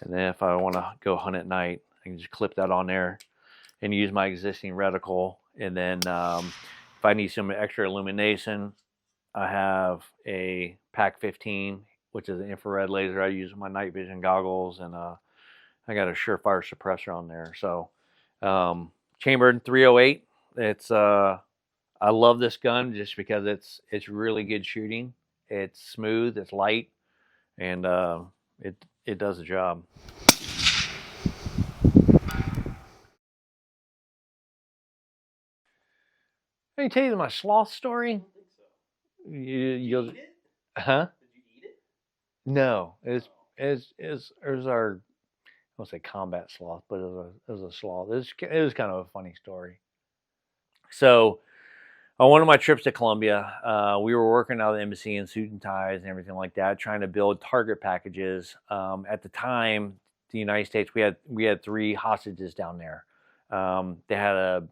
And then if I want to go hunt at night, I can just clip that on there and use my existing reticle. And then if I need some extra illumination, I have a Pac 15, which is an infrared laser I use with my night vision goggles, and I got a Surefire suppressor on there. So, chambered 308. It's I love this gun just because it's really good shooting. It's smooth, it's light, and it does the job. Let me tell you my sloth story. I don't think so. You'll, Eat it? huh? Did you eat it? No, it was our, I won't say combat sloth, but it was a sloth. It was kind of a funny story. So on one of my trips to Colombia, we were working out of the embassy in suit and ties and everything like that, trying to build target packages. At the time, the United States, we had 3 hostages down there. They had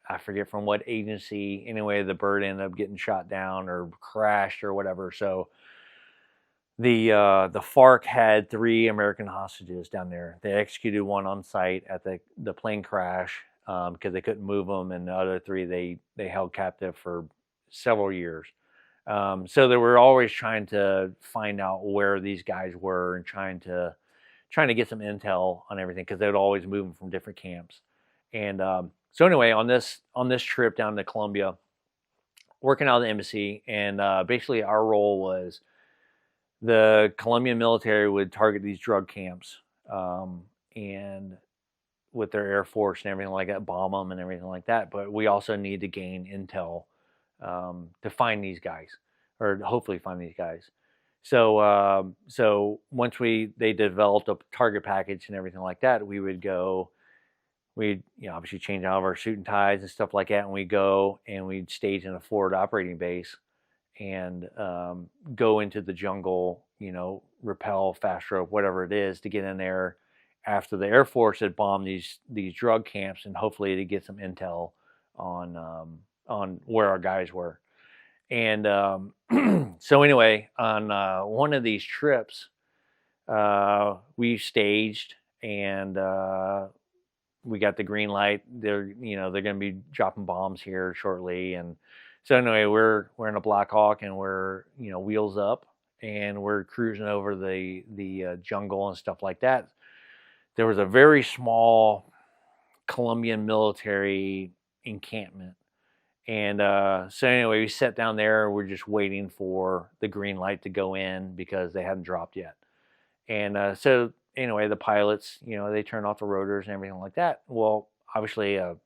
I forget from what agency. Anyway, the bird ended up getting shot down or crashed or whatever. So the FARC had 3 American hostages down there. They executed one on site at the plane crash because they couldn't move them, and the other 3 they held captive for several years. So they were always trying to find out where these guys were and trying to get some intel on everything because they would always move them from different camps. And so anyway, on this trip down to Colombia, working out of the embassy, and basically our role was the Colombian military would target these drug camps, and with their air force and everything like that, bomb them and everything like that. But we also need to gain intel to find these guys, or hopefully find these guys. So so once they developed a target package and everything like that, we would go. We'd obviously change out of our suit and ties and stuff like that, and we'd go and we'd stage in a forward operating base and go into the jungle, rappel, fast rope, whatever it is, to get in there after the Air Force had bombed these drug camps, and hopefully to get some intel on where our guys were. And so anyway, on one of these trips, we staged, and we got the green light. They're going to be dropping bombs here shortly, and so anyway, we're in a Black Hawk, and we're wheels up, and we're cruising over the jungle and stuff like that. There was a very small Colombian military encampment, and so anyway, we sat down there. We're just waiting for the green light to go in because they hadn't dropped yet, and so anyway, the pilots, they turn off the rotors and everything like that. Well, obviously, a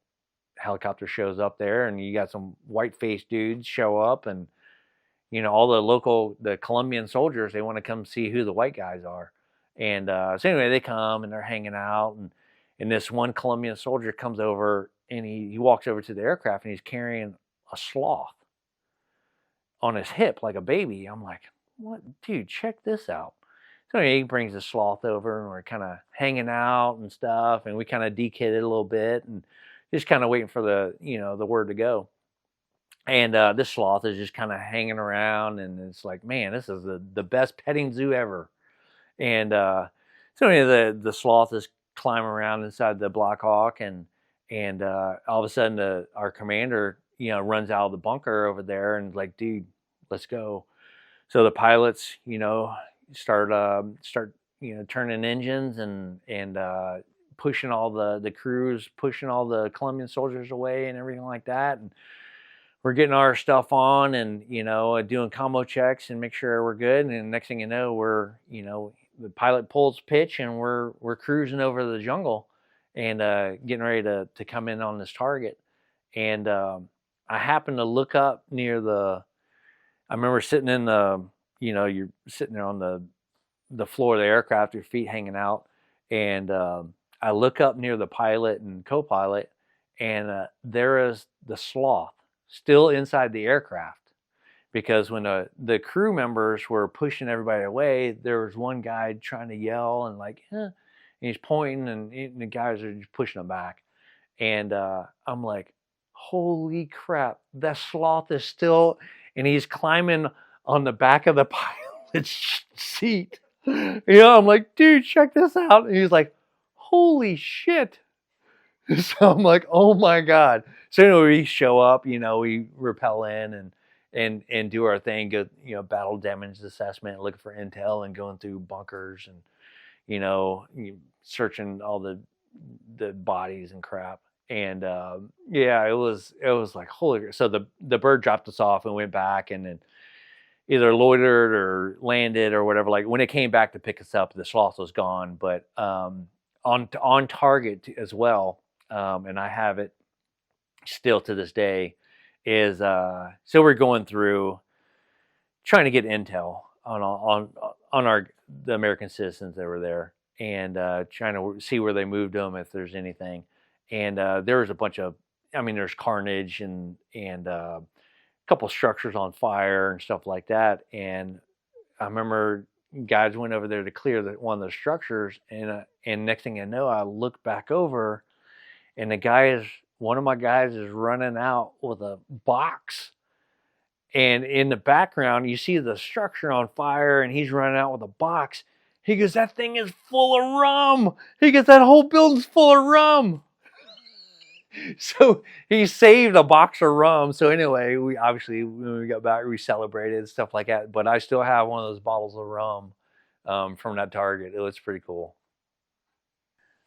helicopter shows up there, and you got some white-faced dudes show up, and all the Colombian soldiers, they want to come see who the white guys are. And so anyway, they come and they're hanging out, and this one Colombian soldier comes over, and he walks over to the aircraft, and he's carrying a sloth on his hip like a baby. I'm like, what, dude? Check this out. So he brings the sloth over, and we're kind of hanging out and stuff, and we kind of de-kid it a little bit, and just kind of waiting for the word to go. And this sloth is just kind of hanging around, and it's like, man, this is the best petting zoo ever. And so anyway, the sloth is climbing around inside the Black Hawk, and all of a sudden our commander runs out of the bunker over there and like, dude, let's go. So the pilots start turning engines and pushing all the crews, pushing all the Colombian soldiers away and everything like that. And we're getting our stuff on and, doing combo checks and make sure we're good. And next thing you know, we're, the pilot pulls pitch, and we're cruising over the jungle and getting ready to come in on this target. And I happened to look up near I remember sitting in you're sitting there on the floor of the aircraft, your feet hanging out. And I look up near the pilot and co-pilot, and there is the sloth still inside the aircraft, because when the crew members were pushing everybody away, there was one guy trying to yell and like, and he's pointing, and the guys are just pushing him back. And I'm like, holy crap, that sloth is still, and he's climbing on the back of the pilot's seat. I'm like, dude, check this out. And he's like, holy shit. So I'm like, oh my God. So anyway, we show up, we rappel in, and do our thing, go, battle damage assessment, looking for intel and going through bunkers and, searching all the bodies and crap. And yeah, it was like holy. So the bird dropped us off and went back and then either loitered or landed or whatever. Like when it came back to pick us up, the Sloth was gone, but on target as well. And I have it still to this day. Is so we're going through trying to get intel on the American citizens that were there, and trying to see where they moved them, if there's anything. And there was a bunch of, there's carnage and a couple structures on fire and stuff like that. And I remember guys went over there to clear one of the structures, and next thing I know, I look back over, and one of my guys is running out with a box. And in the background, you see the structure on fire, and he's running out with a box. He goes, "That thing is full of rum." He goes, "That whole building's full of rum." So he saved a box of rum. So anyway, we obviously, when we got back, we celebrated and stuff like that. But I still have one of those bottles of rum from that target. It was pretty cool.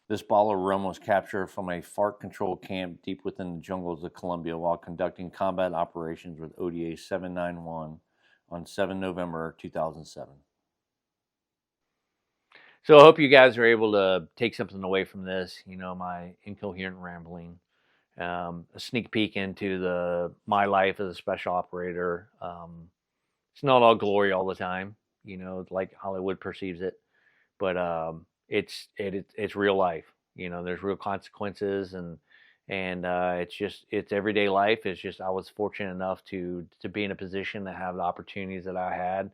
This bottle of rum was captured from a FARC-controlled camp deep within the jungles of Colombia while conducting combat operations with ODA 791 on 7 November 2007. So I hope you guys are able to take something away from this, my incoherent rambling, a sneak peek into my life as a special operator. It's not all glory all the time, like Hollywood perceives it, but it's real life. There's real consequences, and it's everyday life. It's just I was fortunate enough to be in a position to have the opportunities that I had.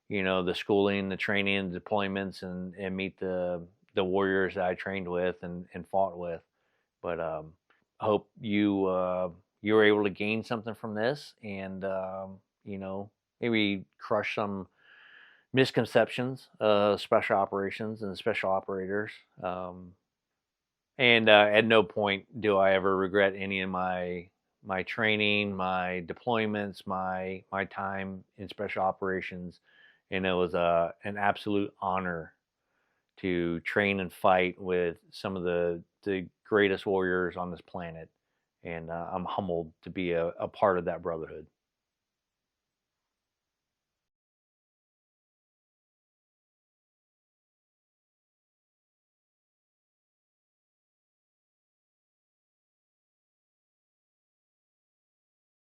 The schooling, the training, the deployments, and meet the warriors that I trained with and fought with. But I hope you were able to gain something from this, and maybe crush some misconceptions of special operations and special operators. And at no point do I ever regret any of my training, my deployments, my time in special operations. And it was an absolute honor to train and fight with some of the greatest warriors on this planet. And I'm humbled to be a part of that brotherhood.